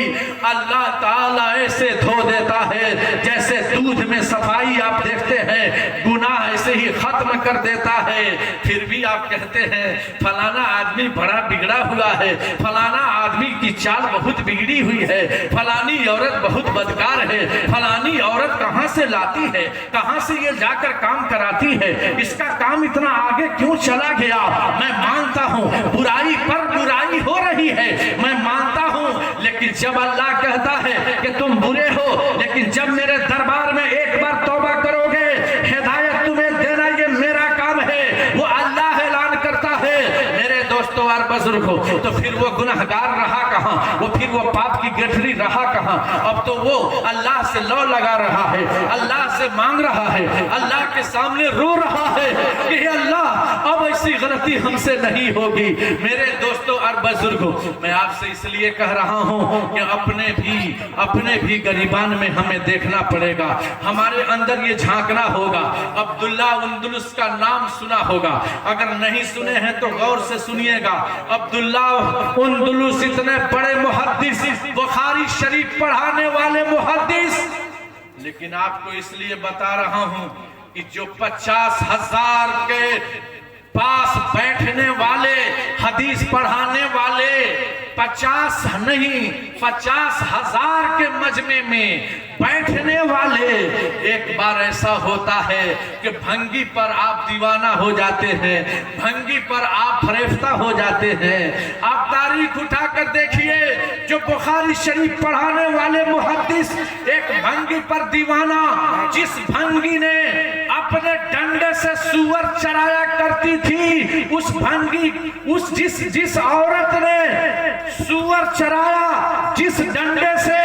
अल्लाह ताला ऐसे धो देता है जैसे दूध में सफाई आप देखते हैं, गुनाह ऐसे ही खत्म कर देता है। फिर भी आप कहते हैं फलाना आदमी बड़ा बिगड़ा हुआ है, फलाना आदमी की चाल बहुत बिगड़ी हुई है, फलानी औरत बहुत बदकार है, फलानी औरत कहां से लाती है, कहां से ये जाकर काम कराती है, इसका काम इतना आगे क्यों चला गया। मैं मानता हूं बुराई पर बुराई हो रही है, मैं मानता हूं, लेकिन जब अल्लाह कहता है कि तुम बुरे हो, लेकिन जब मेरे दरबार में एक बार तौबा करोगे, हिदायत तुम्हें देना ये मेरा काम है, वो अल्लाह ऐलान करता है। मेरे दोस्तों और बुजुर्गों, तो फिर वो गुनहगार रहा कहां, वो फिर वो पाप की गठरी रहा कहां। अब तो वो अल्लाह से लौ लगा रहा है, अल्लाह से मांग रहा है, अल्लाह के सामने रो रहा है कि अल्लाह अब ऐसी गलती हमसे नहीं होगी। मेरे दोस्तों और बुजुर्गों, मैं आपसे इसलिए कह रहा हूं कि अपने भी गरीबान में हमें देखना पड़ेगा, हमारे अंदर ये झांकना होगा। अब्दुल्ला उंदुलुस का नाम सुना होगा, अगर नहीं सुने हैं तो गौर से सुनिएगा। अब्दुल्ला उंदुलुस इतने बड़े मुहद्दिस, बुखारी शरीफ पढ़ाने वाले मुहद्दिस, लेकिन आपको इसलिए बता रहा हूं कि जो 50,000 के पास बैठने वाले, हदीस पढ़ाने वाले, 50 नहीं 50,000 के मजमे में बैठने वाले, एक बार ऐसा होता है कि भंगी पर आप दीवाना हो जाते हैं, भंगी पर आप फरेफ्ता हो जाते हैं। आप तारीख उठाकर देखिए, जो बुखारी शरीफ पढ़ाने वाले मुहद्दिस एक भंगी पर दीवाना, जिस भंगी ने अपने डंडे से सुअर चराया करती थी, उस भंगी, जिस औरत ने सुअर चराया जिस डंडे से,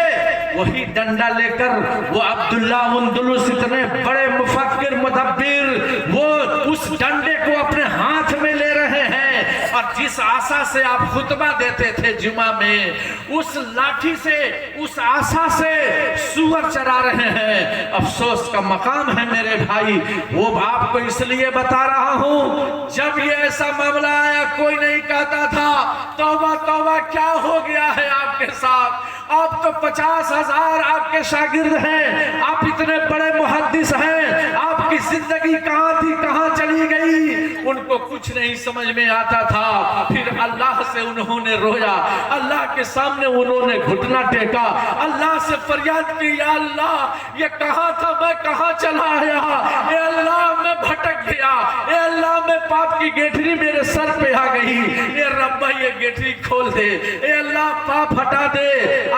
वही डंडा लेकर वो अब्दुल्ला उंदुलुस इतने बड़े मुफक्किर मुदब्बिर, वो उस डंडे को अपने हाथ में ले रहे हैं, और जिस आशा से आप खुतबा देते थे जुमा में, उस लाठी से, उस आशा से सुअर चरा रहे हैं। अफसोस का मकाम है मेरे भाई। वो आपको इसलिए बता रहा हूं, जब ये ऐसा मामला आया कोई नहीं कहता था तौबा तौबा क्या हो गया है आपके साथ, आप तो 50,000 आपके शागिर्द हैं, आप इतने बड़े मुहद्दिस हैं, आपकी जिंदगी कहाँ थी कहाँ चली गई, उनको कुछ नहीं समझ में आता था। फिर अल्लाह से उन्होंने रोया, अल्लाह के सामने उन्होंने घुटना टेका, अल्लाह से फरियाद की, या अल्लाह ये कहाँ था, मैं कहाँ चला आया, ए अल्लाह मैं भटक गया, ए अल्लाह मैं पाप की गेठरी मेरे सर पे आ गई, ए रब्बा ये गेठरी खोल दे, ए अल्लाह पाप हटा दे।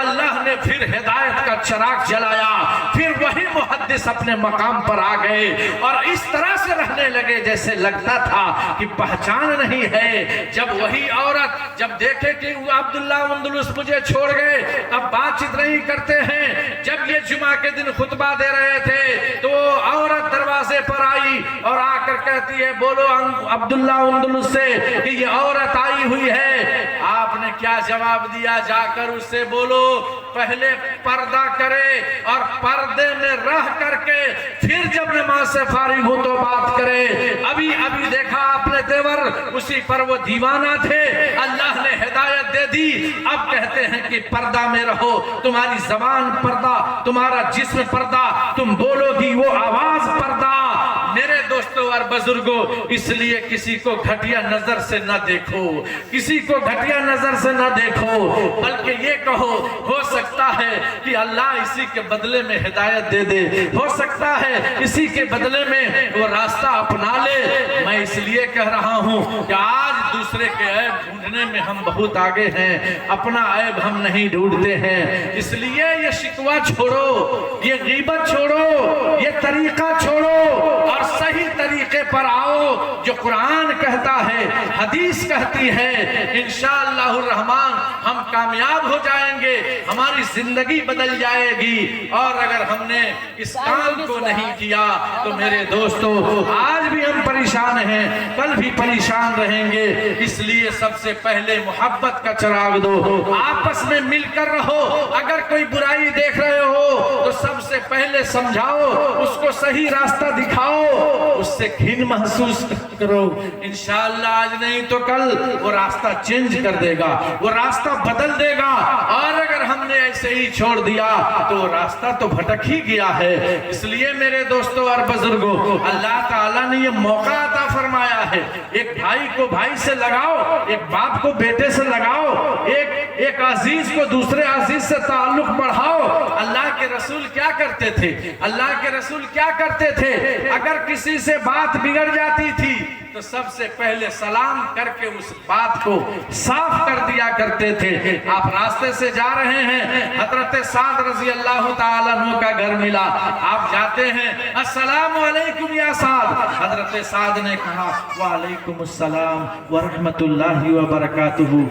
अल्लाह ने फिर हिदायत का चिराग जलाया, फिर वही मुहद्दिस अपने मकाम पर आ गए और इस तरह से रहने लगे जैसे लगता था कि पहचान नहीं है। जब वही औरत जब देखे कि अब्दुल्ला अंदलुस मुझे छोड़ गए, अब बातचीत नहीं करते हैं, जब ये जुमा के दिन खुतबा दे रहे थे तो औरत दरवाजे पर आई और आकर कहती है, बोलो अब्दुल्ला अंदलुस से कि ये औरत आई हुई है। आपने क्या जवाब दिया? जाकर उससे बोलो पहले पर्दा करे और पर्दे में रह करके फिर जब नमाज से फारिग हो तो बात करे। अभी अभी देखा आपने तेवर, उसी पर वो दीवाना थे, अल्लाह ने हिदायत दे दी। अब कहते हैं कि पर्दा में रहो, तुम्हारी जबान पर्दा, तुम्हारा जिस्म पर्दा, तुम बोलोगी वो आवाज पर्दा। मेरे दोस्तों और बुजुर्गों, इसलिए किसी को घटिया नजर से न देखो, किसी को घटिया नजर से न देखो, बल्कि ये कहो हो सकता है कि अल्लाह इसी के बदले में हिदायत दे दे, हो सकता है इसी के बदले में वो रास्ता अपना ले। मैं इसलिए कह रहा हूँ कि आज दूसरे के ऐब ढूंढने में हम बहुत आगे हैं, अपना ऐब हम नहीं ढूंढते हैं। इसलिए ये शिकवा छोड़ो, ये गीबत छोड़ो, ये तरीका छोड़ो और सही तरीके पर आओ। जो कुरान कहता है, हदीस कहती है, इंशाअल्लाह रहमान हम कामयाब हो जाएंगे, हमारी जिंदगी बदल जाएगी। और अगर हमने इस काम को नहीं किया तो मेरे दोस्तों आज भी हम परेशान हैं, कल भी परेशान रहेंगे। इसलिए सबसे पहले मोहब्बत का चिराग दो, आपस में मिलकर रहो। अगर कोई बुराई देख रहे हो तो सबसे पहले समझाओ, उसको सही रास्ता दिखाओ, उससे घिन महसूस करो। इंशाअल्लाह आज नहीं तो कल वो रास्ता चेंज कर देगा, वो रास्ता बदल देगा। और अगर हमने ऐसे ही छोड़ दिया तो रास्ता तो भटक ही गया है। इसलिए मेरे दोस्तों और बुजुर्गों, अल्लाह ताला ने ये मौका अता फरमाया है। एक भाई को भाई से लगाओ, एक बाप को बेटे से लगाओ, एक अजीज को दूसरे अजीज से ताल्लुक बढ़ाओ। अल्लाह के रसूल क्या करते थे? अल्लाह के रसूल क्या करते थे? अगर किसी से बात बिगड़ जाती थी तो सबसे पहले सलाम करके उस बात को साफ कर दिया करते थे। आप रास्ते से जा रहे हैं, हजरत साद रजी अल्लाह ताला अन्हु का घर मिला, आप जाते हैं, अस्सलाम वालेकुम या साद। हजरत साद ने कहा वालेकुम अस्सलाम व रहमतुल्लाहि व बरकातुहू।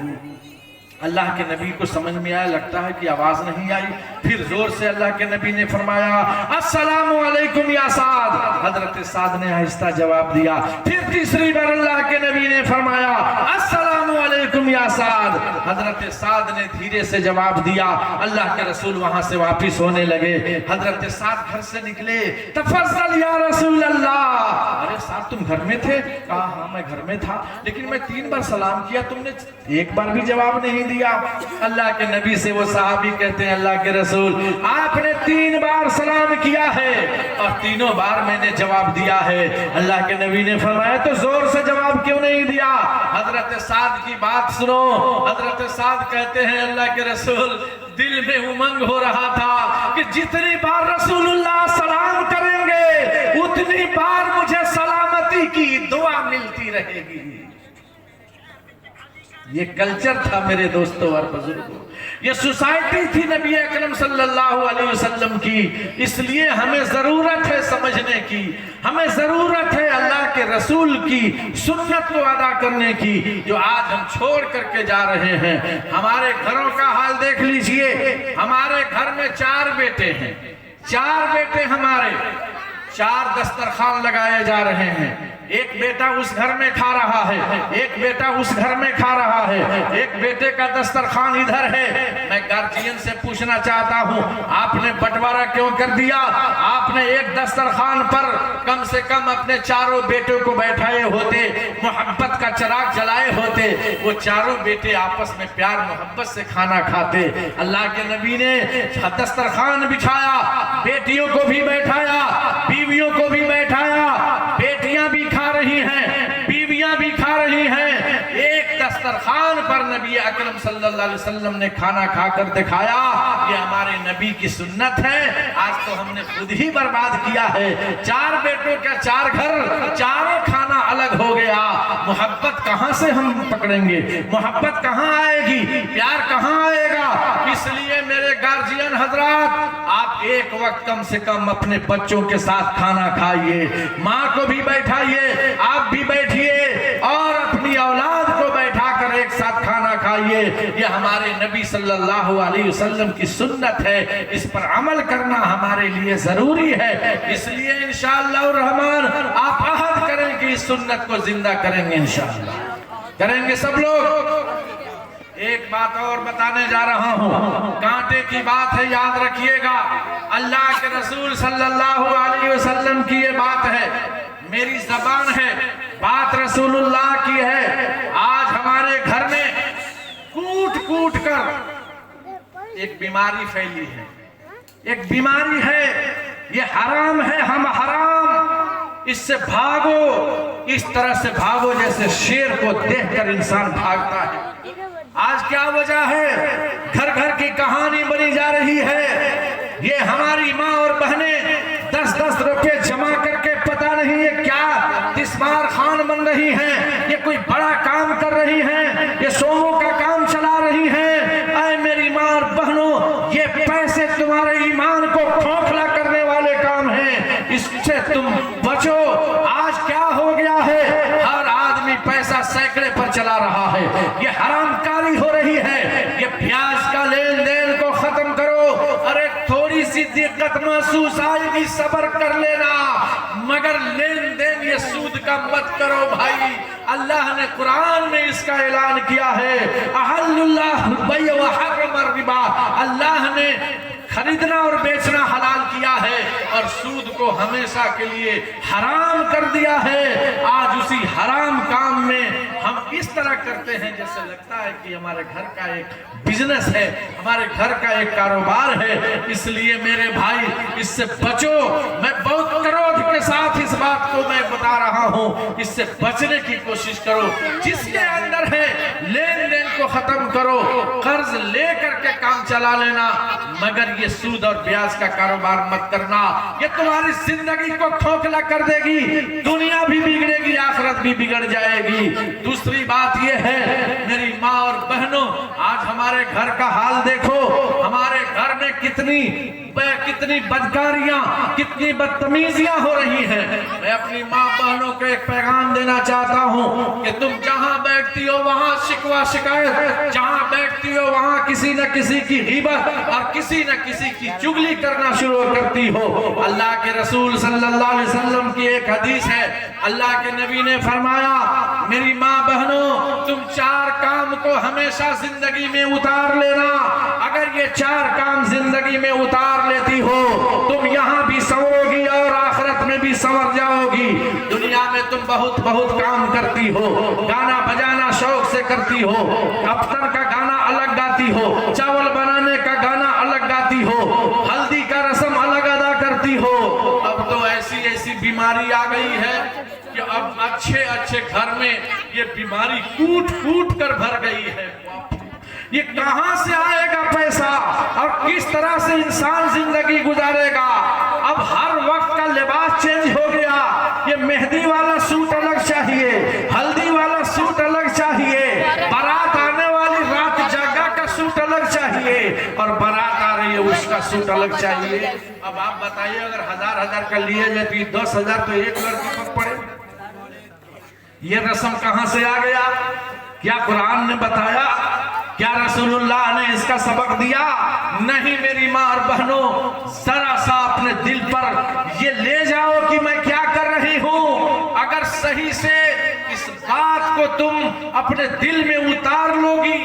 अल्लाह के नबी को समझ में आया, लगता है कि आवाज नहीं आई। फिर जोर से अल्लाह के नबी ने फरमाया अस्सलामु अलैकुम या साद। हजरत साद ने आहिस्ता जवाब दिया। फिर तीसरी बार अल्लाह के नबी ने फरमाया अस्सलामु अलैकुम या साद। हजरत साद ने धीरे से जवाब दिया। अल्लाह के रसूल वहां से वापिस होने लगे। हजरत साद घर से निकले, तफज़्ज़ल या रसूल अल्लाह। अरे साद तुम घर में थे? कहा हाँ मैं घर में था, लेकिन मैं 3 बार सलाम किया, तुमने एक बार भी जवाब नहीं दिया। अल्लाह के नबी से वो सहाबी कहते हैं अल्लाह के रसूल आपने 3 बार सलाम किया है और तीनों बार मैंने जवाब दिया है। अल्लाह के नबी ने फरमाया तो जोर से जवाब क्यों नहीं दिया? हजरत साद की बात सुनो। हजरत साद कहते हैं अल्लाह के रसूल दिल में उमंग हो रहा था कि जितनी बार रसूलुल्लाह सलाम करेंगे उतनी बार मुझे सलामती की दुआ मिलती रहेगी। ये कल्चर था मेरे दोस्तों और बुजुर्गों, ये सोसाइटी थी नबी अकरम सल्लल्लाहु अलैहि वसल्लम की। इसलिए हमें जरूरत है समझने की, हमें जरूरत है अल्लाह के रसूल की सुन्नत को अदा करने की, जो आज हम छोड़ करके जा रहे हैं। हमारे घरों का हाल देख लीजिए। हमारे घर में 4 बेटे हैं, 4 बेटे हमारे, 4 दस्तरखान लगाए जा रहे हैं। एक बेटा उस घर में खा रहा है, एक बेटा उस घर में खा रहा है, एक बेटे का दस्तरखान इधर है। मैं गार्जियन से पूछना चाहता हूँ आपने बंटवारा क्यों कर दिया? आपने एक दस्तरखान पर कम से कम अपने 4 बेटों को बैठाए होते, मोहब्बत का चिराग जलाए होते, वो 4 बेटे आपस में प्यार मोहब्बत से खाना खाते। अल्लाह के नबी ने दस्तरखान बिछाया, बेटियों को भी बैठाया, बीवियों को भी बैठाया, आलम सल्लल्लाहु अलैहि वसल्लम ने खाना खाकर दिखाया, ये हमारे नबी की सुन्नत है। आज तो हमने खुद ही बर्बाद किया है। 4 बेटों का 4 घर, चारों खाना अलग हो गया। मोहब्बत कहां से हम पकड़ेंगे? मोहब्बत कहां आएगी? प्यार कहां आएगा? इसलिए मेरे गार्जियन हजरात, आप एक वक्त कम से कम अपने बच्चों के साथ खाना खाइए, माँ को भी बैठाइए, आप भी बैठिए और अपनी औलाद को बैठाकर एक साथ खाना खाइए। ये हमारे नबी सल्लल्लाहु अलैहि वसल्लम की सुन्नत है, इस पर अमल करना हमारे लिए जरूरी है। इसलिए इंशाअल्लाह रहमान आप अहद करें कि इस सुन्नत को जिंदा करेंगे, इंशाअल्लाह करेंगे सब लोग। एक बात और बताने जा रहा हूं, कांटे की बात है, याद रखिएगा। अल्लाह के रसूल सल्लल्लाहु अलैहि वसल्लम की ये बात है, मेरी जबान है, बात रसूलुल्लाह की है। आज हमारे घर में कूट कूट कर एक बीमारी फैली है, एक बीमारी है, ये हराम है, हम हराम, इससे भागो, इस तरह से भागो जैसे शेर को देखकर इंसान भागता है। आज क्या वजह है? घर घर की कहानी बनी जा रही है। ये हमारी माँ और बहनें 10-10 रुपए जमा करके पता नहीं ये क्या तिस्मार खान बन रही हैं, ये कोई बड़ा काम कर रही हैं, ये सोमों का काम चला रही हैं। ऐ मेरी माँ और बहनों, ये पैसे तुम्हारे ईमान को खोखला करने वाले काम हैं, इससे तुम बचो। आज क्या हो गया है? हर आदमी पैसा सैकड़े पर चला रहा है, ये हरामकारी हो रही है। ये प्याज का लेन देन को खत्म करो। अरे थोड़ी सी दिक्कत महसूस आएगी, सब्र कर लेना, मगर लेन देन ये सूद का मत करो भाई। अल्लाह ने कुरान में इसका ऐलान किया है, अहल्लुल्लाहु बैअ व हर्रम रिबा, अल्लाह ने खरीदना और बेचना हलाल किया है और सूद को हमेशा के लिए हराम कर दिया है। आज उसी हराम काम में हम इस तरह करते हैं जैसे लगता है कि हमारे घर का एक बिजनेस है, हमारे घर का एक कारोबार है। इसलिए मेरे भाई, इससे बचो। मैं बहुत क्रोध के साथ इस बात को मैं बता रहा हूं, इससे बचने की कोशिश करो। जिसके अंदर है लेन देन को खत्म करो, कर्ज लेकर के काम चला लेना, मगर ये सूद और ब्याज का कारोबार मत करना। ये तुम्हारी जिंदगी को खोखला कर देगी, दुनिया भी बिगड़ेगी, आखिरत भी बिगड़ जाएगी। दूसरी बात ये है मेरी माँ और बहनों, आज हमारे घर का हाल देखो, हमारे घर में कितनी बदकारियां, कितनी बदतमीजियां हो रही हैं। मैं अपनी माँ बहनों को एक पैगाम देना चाहता हूँ कि तुम जहाँ बैठती हो वहाँ शिकवा शिकायत, जहाँ बैठती हो वहाँ किसी न किसी की ग़ीबत और किसी न किसी की चुगली करना शुरू करती हो। अल्लाह के रसूल सल्लल्लाहु अलैहि वसल्लम की एक हदीस है, अल्लाह के नबी ने फरमाया, मेरी माँ बहनों, तुम 4 काम को हमेशा जिंदगी में उतार लेना। अगर ये 4 काम जिंदगी में उतार लेती हो, तुम यहाँ भी संवरोगी और आखिरत में भी संवर जाओगी। दुनिया में तुम बहुत काम करती हो, गाना बजाना शौक से करती हो, अफ्तर का गाना अलग गाती हो, चावल बनाने का गाना अलग गाती हो, हल्दी का रस्म अलग अदा करती हो। अब तो ऐसी बीमारी आ गई है कि अब अच्छे घर में ये बीमारी कूट कर भर गई है। ये कहां से आएगा पैसा और किस तरह से इंसान जिंदगी गुजारेगा? अब हर वक्त का लिबास चेंज हो गया। ये मेहंदी वाला सूट अलग चाहिए, हल्दी वाला सूट अलग चाहिए, बारात आने वाली रात जागा का सूट अलग चाहिए और बारात आ रही है उसका सूट अलग चाहिए। अब आप बताइए, अगर 1000 का लिए जाए तो 10,000 तो एक लड़की पर पड़े। ये रस्म कहां से आ गया? क्या कुरान ने बताया? क्या रसूलुल्लाह ने इसका सबक दिया? नहीं मेरी माँ और बहनों, जरा सा अपने दिल पर ये ले जाओ कि मैं क्या कर रही हूँ। अगर सही से इस बात को तुम अपने दिल में उतार लोगी।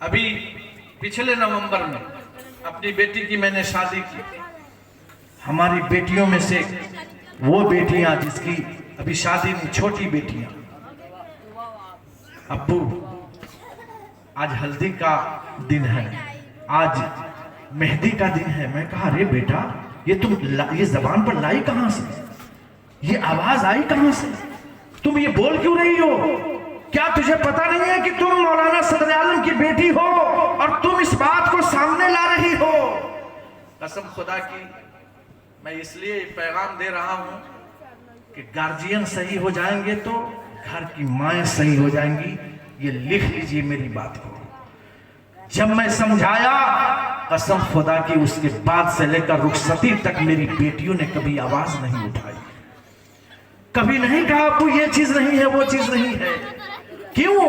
अभी पिछले नवंबर में अपनी बेटी की मैंने शादी की। हमारी बेटियों में से वो बेटियां जिसकी अभी शादी नहीं, छोटी बेटियां, अब्बू आज हल्दी का दिन है, आज मेहंदी का दिन है। मैं कहा, अरे बेटा, ये तुम ये जबान पर लाई कहां से? ये आवाज आई कहां से? तुम ये बोल क्यों रही हो? क्या तुझे पता नहीं है कि तुम मौलाना सदर आलम की बेटी हो और तुम इस बात को सामने ला रही हो? कसम खुदा की मैं इसलिए पैगाम दे रहा हूं कि गार्जियन सही हो जाएंगे तो घर की माएं सही हो जाएंगी। ये लिख लीजिए मेरी बात को। जब मैं समझाया, कसम खुदा की उसके बाद से लेकर रुखसती तक मेरी बेटियों ने कभी आवाज नहीं उठाई, कभी नहीं कहा आपको ये चीज नहीं है, वो चीज नहीं है। क्यों?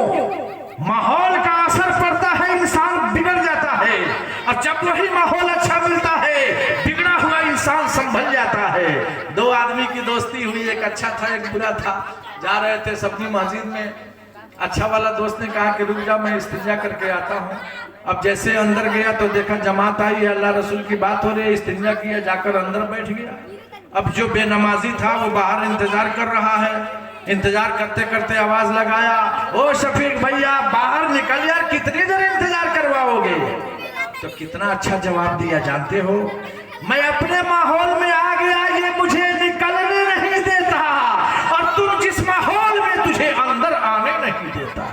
माहौल का असर पड़ता है, इंसान बिगड़ जाता है, और जब वही माहौल अच्छा मिलता है, बिगड़ा हुआ इंसान संभल जाता है। दो आदमी की दोस्ती हुई, एक अच्छा था एक बुरा था। जा रहे थे सब्जी मस्जिद में, अच्छा वाला दोस्त ने कहा कि रुक जा मैं इस्तिंजा करके आता हूँ। अब जैसे अंदर गया तो देखा जमात आई है, अल्लाह रसूल की बात हो रही है, इस्तिंजा किया, जाकर अंदर बैठ गया। अब जो बेनमाजी था वो बाहर इंतजार कर रहा है। इंतजार करते करते आवाज लगाया, ओ शफीक भैया बाहर निकल यार, कितनी देर इंतजार करवाओगे? तो कितना अच्छा जवाब दिया जानते हो? मैं अपने माहौल में आ गया, ये मुझे निकलने नहीं देता, और तुम जिस माहौल में तुझे अंदर आने नहीं देता।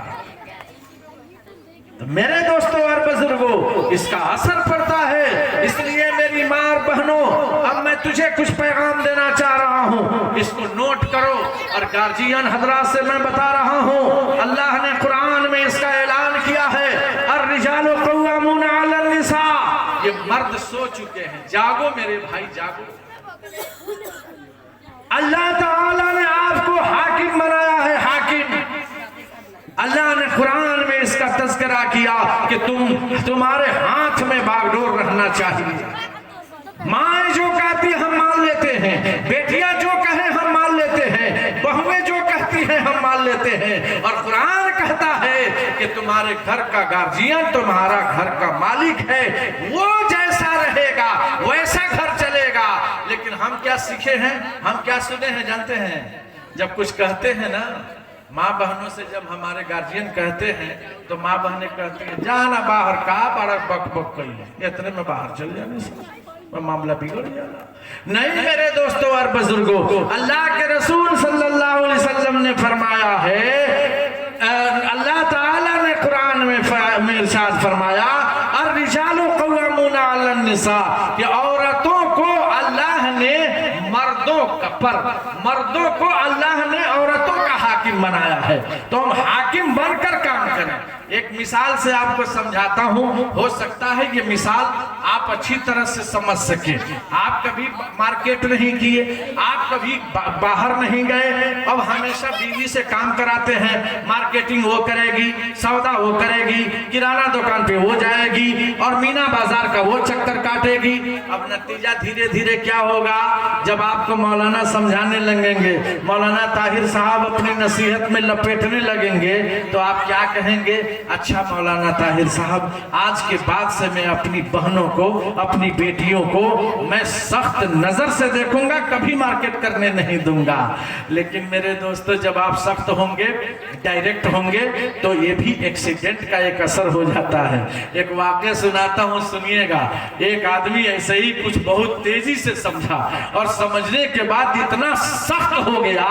तो मेरे दोस्तों और बुजुर्गों, इसका असर पड़ता है। इसलिए मेरी मां और बहनों, अब मैं तुझे कुछ पैगाम देना चाह रहा हूं, इसको नोट करो। और गार्जियन हजरात से मैं बता रहा हूं, अल्लाह ने कुरान में इसका ऐलान किया है, अर्रिजालु क़व्वामून अलन निसा। ये मर्द सो चुके हैं, जागो मेरे भाई जागो। अल्लाह ताला ने आपको हाकिम बनाया है, हाकिम। अल्लाह ने कुरान में इसका तज़किरा किया कि तुम्हारे हाथ में बागडोर रहना चाहिए। माँ जो कहती हम मान लेते हैं, बेटियां जो कहें हम मान लेते हैं, बहुएं जो कहती हैं हम मान लेते हैं। और कुरान कहता है कि तुम्हारे घर का गार्जियन तुम्हारा घर का मालिक है, वो जैसा रहेगा वैसा घर चलेगा। लेकिन हम क्या सीखे हैं, हम क्या सुने हैं जानते हैं? जब कुछ कहते हैं ना माँ बहनों से, जब हमारे गार्जियन कहते हैं तो माँ बहनें कहती हैं जाना बाहर, का बड़ा बक बक कही, इतने में बाहर चल जाने से मामला बिगड़ जाना। नहीं मेरे दोस्तों और बुजुर्गों, अल्लाह के रसूल सल्लल्लाहु अलैहि वसल्लम ने फरमाया है, अल्लाह ताला ने कुरान में इरशाद फरमाया, अर्रिजालु क़व्वामून अलन निसा, कि औरतों को अल्लाह ने मर्दों को अल्लाह ने औरतों का हाकिम बनाया है। तो हम हाकिम बनकर काम करें। एक मिसाल से आपको समझाता हूं, हो सकता है ये मिसाल आप अच्छी तरह से समझ सके। आप कभी मार्केट नहीं किए, आप कभी बाहर नहीं गए, अब हमेशा बीवी से काम कराते हैं, मार्केटिंग वो करेगी, सौदा वो करेगी, किराना दुकान पे वो जाएगी, और मीना बाजार का वो चक्कर काटेगी। अब नतीजा धीरे धीरे क्या होगा, जब आपको मौलाना समझाने लगेंगे, मौलाना ताहिर साहब अपनी नसीहत में लपेटने लगेंगे, तो आप क्या कहेंगे? अच्छा मौलाना ताहिर साहब, आज के बाद से मैं अपनी बहनों को, अपनी बेटियों को मैं सख्त नजर से देखूंगा, कभी मार्केट करने नहीं दूंगा। लेकिन मेरे दोस्तों, जब आप सख्त होंगे, डायरेक्ट होंगे, तो ये भी एक्सीडेंट का एक असर हो जाता है। एक वाकया सुनाता हूँ, सुनिएगा। एक आदमी ऐसे ही कुछ बहुत तेजी से समझा, और समझने के बाद इतना सख्त हो गया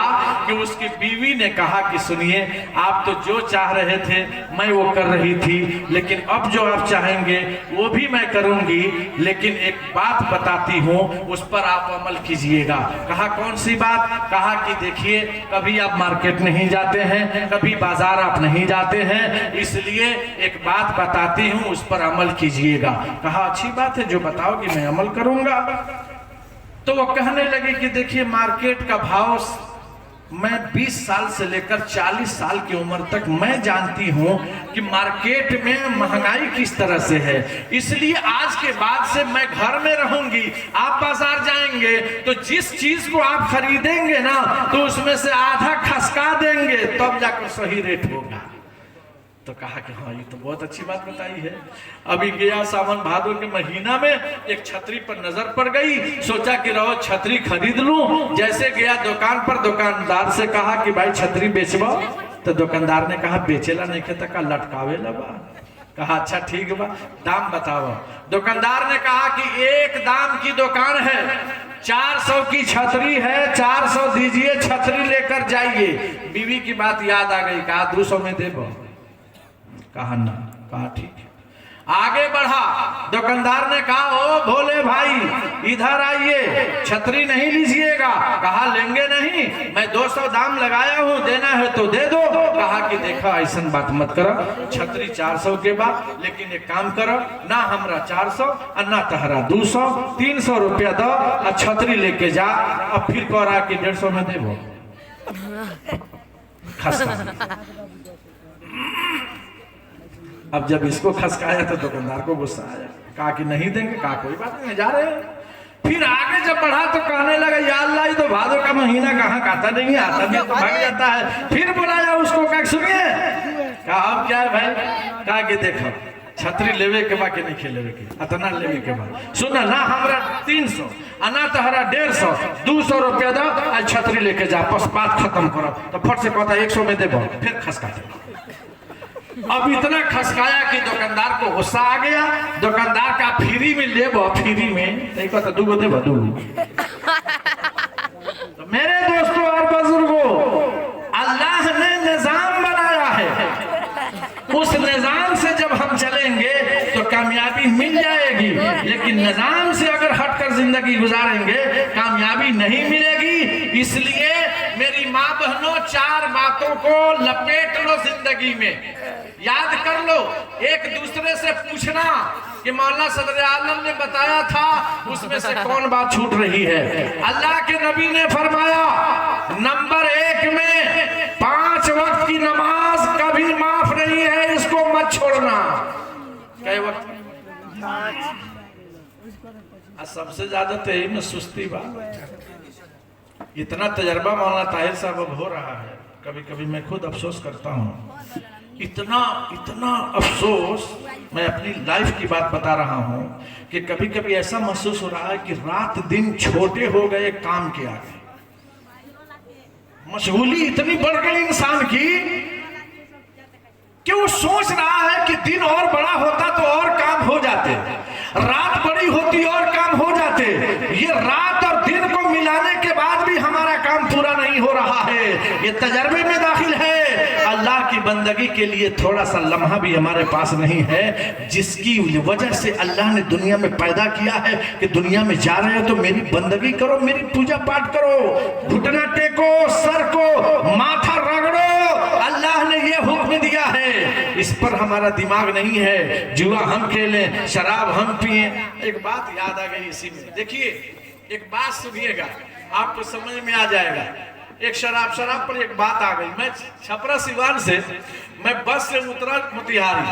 कि उसकी बीवी ने कहा कि सुनिए, आप तो जो चाह रहे थे मैं वो कर रही थी, लेकिन अब जो आप चाहेंगे वो भी मैं करूंगी, लेकिन एक बात बताती हूँ, उस पर आप अमल कीजिएगा। कहा कौन सी बात? कहा कि देखिए, कभी आप मार्केट नहीं जाते हैं, कभी बाजार आप नहीं जाते हैं, इसलिए एक बात बताती हूँ, उस पर अमल कीजिएगा। कहा अच्छी बात है, जो बताओगी मैं अमल करूंगा। तो वो कहने लगे कि देखिए, मार्केट का भाव मैं 20 साल से लेकर 40 साल की उम्र तक मैं जानती हूं कि मार्केट में महंगाई किस तरह से है, इसलिए आज के बाद से मैं घर में रहूंगी। आप बाजार जाएंगे तो जिस चीज को आप खरीदेंगे ना, तो उसमें से आधा खसका देंगे, तब जाकर सही रेट होगा। तो कहा कि हाँ, ये तो बहुत अच्छी बात बताई है। अभी गया सावन भादो के महीना में, एक छतरी पर नजर पड़ गई, सोचा कि रहो छतरी खरीद लूं। जैसे गया दुकान पर, दुकानदार से कहा कि भाई छतरी बेचबो, तो दुकानदार ने कहा बेचेला नहीं, कहता का लटकावे लबा। कहा अच्छा ठीक बा, दाम बताओ। दुकानदार ने कहा कि एक दाम की दुकान है, 400 की छतरी है, 400 दीजिए, छतरी लेकर जाइए। बीवी की बात याद आ गई, कहा 200 में दे दो। कहा ना, कहा ठीक है। आगे बढ़ा, दुकानदार ने कहा ओ भोले भाई इधर आइए, छतरी नहीं लीजिएगा। कहा लेंगे नहीं, मैं 200 दाम लगाया हूं, देना है तो दे दो। कहा कि देखा ऐसा बात मत करो, छतरी 400 के बाद, लेकिन एक काम करो ना, हमरा 400 और ना तहरा 200, 300 रुपया दो और छतरी लेके जा। अब फिर कह रहा कि 150 में देवो। खसका। अब जब इसको खसकाया तो दुकानदार को गुस्सा आया, कहा कि नहीं देंगे। कहा कोई बात नहीं, जा रहे हैं। फिर आगे जब बढ़ा तो कहने लगा या अल्लाह, ये तो भादों का महीना कहाँ आता नहीं, आता भी तो भाग जाता है। फिर बुलाया उसको, कहा सुनिए। कहा अब क्या है भाई? कहा कि देखो छतरी लेवे के बाद के नहीं खेलेवे के, अतना लेवे के बाद सुना ना, हमरा 300 अना तहरा 150, 200 रुपया दो और छतरी लेके जा, बस बात खत्म करो। तो फट से कहता 100 में देबो, फिर खसकाते। अब इतना खसकाया कि दुकानदार को गुस्सा आ गया। दुकानदार का फ्री में लेबो, फ्री में देखो तो दूगो देबो, दूगो। तो मेरे दोस्तों और बुजुर्गों, अल्लाह ने निजाम बनाया है, उस निजाम से जब हम चलेंगे तो कामयाबी मिल जाएगी। लेकिन निजाम से अगर हटकर जिंदगी गुजारेंगे कामयाबी नहीं मिलेगी। इसलिए मेरी माँ बहनों, 4 बातों को लपेट लो जिंदगी में, याद कर लो। एक दूसरे से पूछना कि मौलाना सदर आलम ने बताया था, उसमें से कौन बात छूट रही है। अल्लाह के नबी ने फरमाया नंबर 1 में 5 वक्त की नमाज कभी माफ नहीं है, इसको मत छोड़ना। कई वक्त सबसे ज्यादा तो यही में सुस्ती बात। इतना तजर्बा मौलाना ताहिर साहब अब हो रहा है, कभी कभी मैं खुद अफसोस करता हूँ। इतना अफसोस, मैं अपनी लाइफ की बात बता रहा हूँ कि कभी कभी ऐसा महसूस हो रहा है कि रात दिन छोटे हो गए काम के आगे। मशगूली इतनी बढ़ गई इंसान की कि वो सोच रहा है कि दिन और बड़ा होता तो और काम हो जाते, रात बड़ी होती और काम हो जाते। ये रात और दिन को मिलाने के बाद भी हमारा काम पूरा नहीं हो रहा है। ये तजर्बे में दाखिल है। अल्लाह की बंदगी के लिए थोड़ा सा लम्हा भी हमारे पास नहीं है, जिसकी वजह से अल्लाह ने दुनिया में पैदा किया है कि दुनिया में जा रहे हो तो मेरी बंदगी करो, मेरी पूजा पाठ करो, घुटना टेको, सर को माथा रगड़ो। अल्लाह ने ये हुक्म दिया है, इस पर हमारा दिमाग नहीं है। जुआ हम खेलें, शराब हम पिए। एक बात याद आ गई इसी में, देखिए एक बात सुनिएगा, आपको समझ में आ जाएगा। एक शराब पर एक बात आ गई। मैं छपरा सिवान से मैं बस से उतरा मोतिहारी,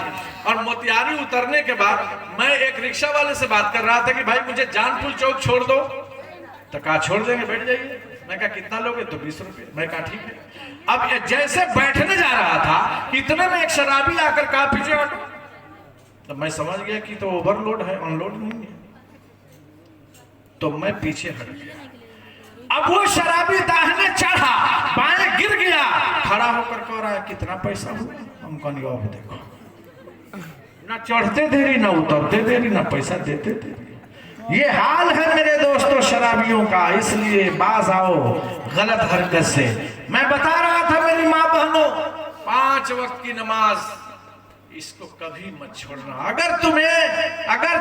और मोतिहारी उतरने के बाद मैं एक रिक्शा वाले से बात कर रहा था कि भाई मुझे जानपुर चौक छोड़ दो। तो कहा छोड़ देंगे, बैठ जाइए। मैं कहा कितना लोगे? तो 20 रुपये। मैं कहा ठीक है। अब जैसे बैठने जा रहा था इतने में एक शराबी आकर कहा पीछे हटो। तो मैं समझ गया कि तो ओवरलोड है, अनलोड नहीं है। तो मैं पीछे हट गया। अब वो शराबी दाहिने चढ़ा, बाएं गिर गया, खड़ा होकर कह रहा है कितना पैसा हुआ? हम कहनी अब देखो, ना चढ़ते देरी, ना उतरते देरी, ना पैसा देते देरी। ये हाल है मेरे दोस्तों शराबियों का। इसलिए बाज आओ गलत हरकत से। मैं बता रहा था मेरी माँ बहनों, 5 वक्त की नमाज इसको कभी मत छोड़ना। अगर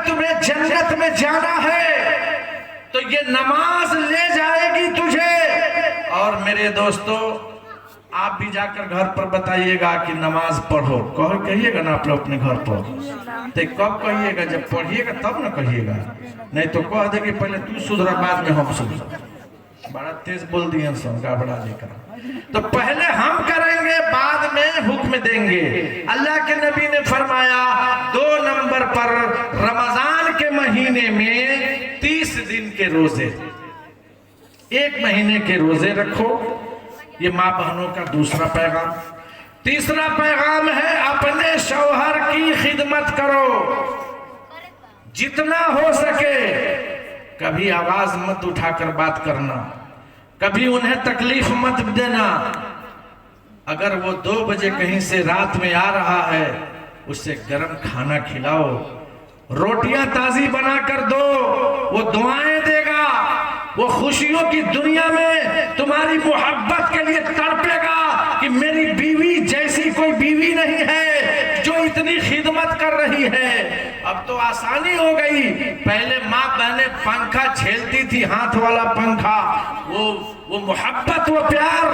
तुम्हें जन्नत में जाना है तो ये नमाज ले जाएगी तुझे। और मेरे दोस्तों, आप भी जाकर घर पर बताइएगा कि नमाज पढ़ो। कहिएगा ना आप लोग अपने घर पर, तो कब कहिएगा? जब पढ़िएगा तब ना कहिएगा, नहीं तो कह दे कि पहले तू सुधरा बाद में हम सुधरा। बड़ा तेज बोल दिए सब, गड़बड़ा लेकर। तो पहले हम करेंगे, बाद में हुक्म देंगे। अल्लाह के नबी ने फरमाया 2 नंबर पर रमजान के महीने में 30 दिन के रोजे, 1 महीने के रोजे रखो। ये माँ बहनों का दूसरा पैगाम। तीसरा पैगाम है अपने शौहर की खिदमत करो, जितना हो सके। कभी आवाज मत उठाकर बात करना, कभी उन्हें तकलीफ मत देना। अगर वो 2 बजे कहीं से रात में आ रहा है उसे गर्म खाना खिलाओ, रोटियां ताजी बना कर दो, वो दुआएं देगा, वो खुशियों की दुनिया में तुम्हारी मोहब्बत के लिए तड़पेगा कि मेरी बीवी जैसी कोई बीवी नहीं है जो इतनी खिदमत कर रही है। अब तो आसानी हो गई, पहले माँ बहनें पंखा झेलती थी, हाथ वाला पंखा, वो मोहब्बत, वो प्यार,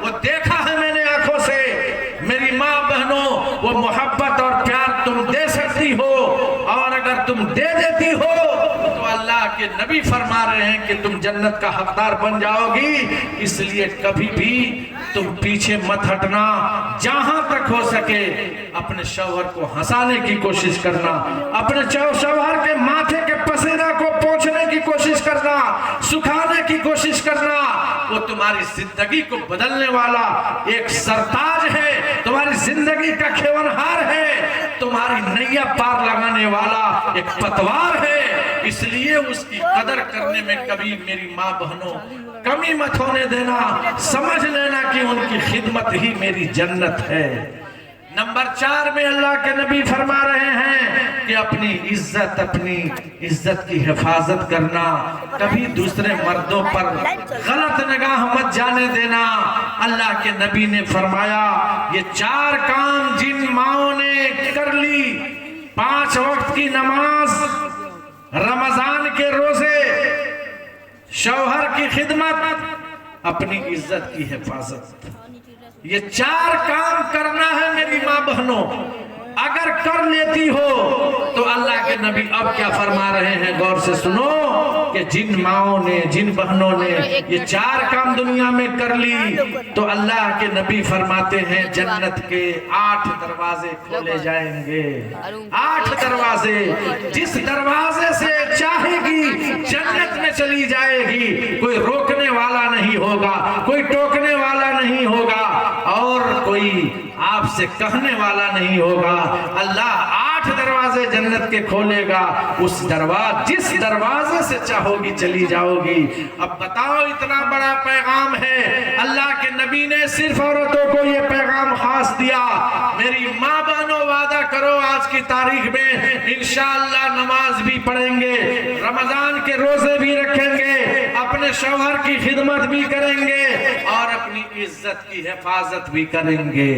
वो देखा है मैंने आंखों से। मेरी माँ बहनों, वो मोहब्बत और प्यार तुम दे सकती हो, और अगर तुम दे देती हो तो अल्लाह के नबी फरमा रहे हैं कि तुम जन्नत का हकदार बन जाओगी। इसलिए कभी भी तुम पीछे मत हटना, जहां तक हो सके अपने शौहर को हंसाने की कोशिश करना, अपने शौहर के माथे के पसीना को पोंछने की कोशिश करना, सुखाने की कोशिश करना। वो तुम्हारी जिंदगी को बदलने वाला एक सरताज है, तुम्हारी जिंदगी का खेवनहार है, तुम्हारी नैया पार लगाने वाला एक पतवार है। इसलिए उसकी कदर करने में कभी मेरी माँ बहनों कमी मत होने देना, समझ लेना कि उनकी खिदमत ही मेरी जन्नत है। नंबर 4 में अल्लाह के नबी फरमा रहे हैं कि अपनी इज्जत की हिफाजत करना, कभी दूसरे मर्दों पर गलत निगाह मत जाने देना। अल्लाह के नबी ने फरमाया, ये 4 काम जिन माओं ने कर ली, 5 वक्त की नमाज, रमजान के रोजे, शौहर की खिदमत, अपनी इज्जत की हिफाजत, ये 4 काम करना है मेरी माँ बहनों। अगर कर लेती हो तो अल्लाह के नबी अब क्या फरमा रहे हैं, गौर से सुनो, कि जिन माओं ने, जिन बहनों ने ये 4 काम दुनिया में कर ली तो अल्लाह के नबी फरमाते हैं जन्नत के 8 दरवाजे खोले जाएंगे। 8 दरवाजे, जिस दरवाजे से चाहेगी जन्नत में चली जाएगी, कोई रोकने वाला नहीं होगा, कोई टोकने वाला नहीं होगा, और कोई आपसे कहने वाला नहीं होगा। अल्लाह 8 दरवाजे जन्नत के खोलेगा, जिस दरवाजे से चाहोगी चली जाओगी। अब बताओ, इतना बड़ा पैगाम है, अल्लाह के नबी ने सिर्फ औरतों को ये पैगाम खास दिया। मेरी माँ बहनों, वादा करो आज की तारीख में इंशाअल्लाह नमाज भी पढ़ेंगे, रमजान के रोजे भी रखेंगे, अपने शौहर की खिदमत भी करेंगे और अपनी इज्जत की हिफाजत भी करेंगे।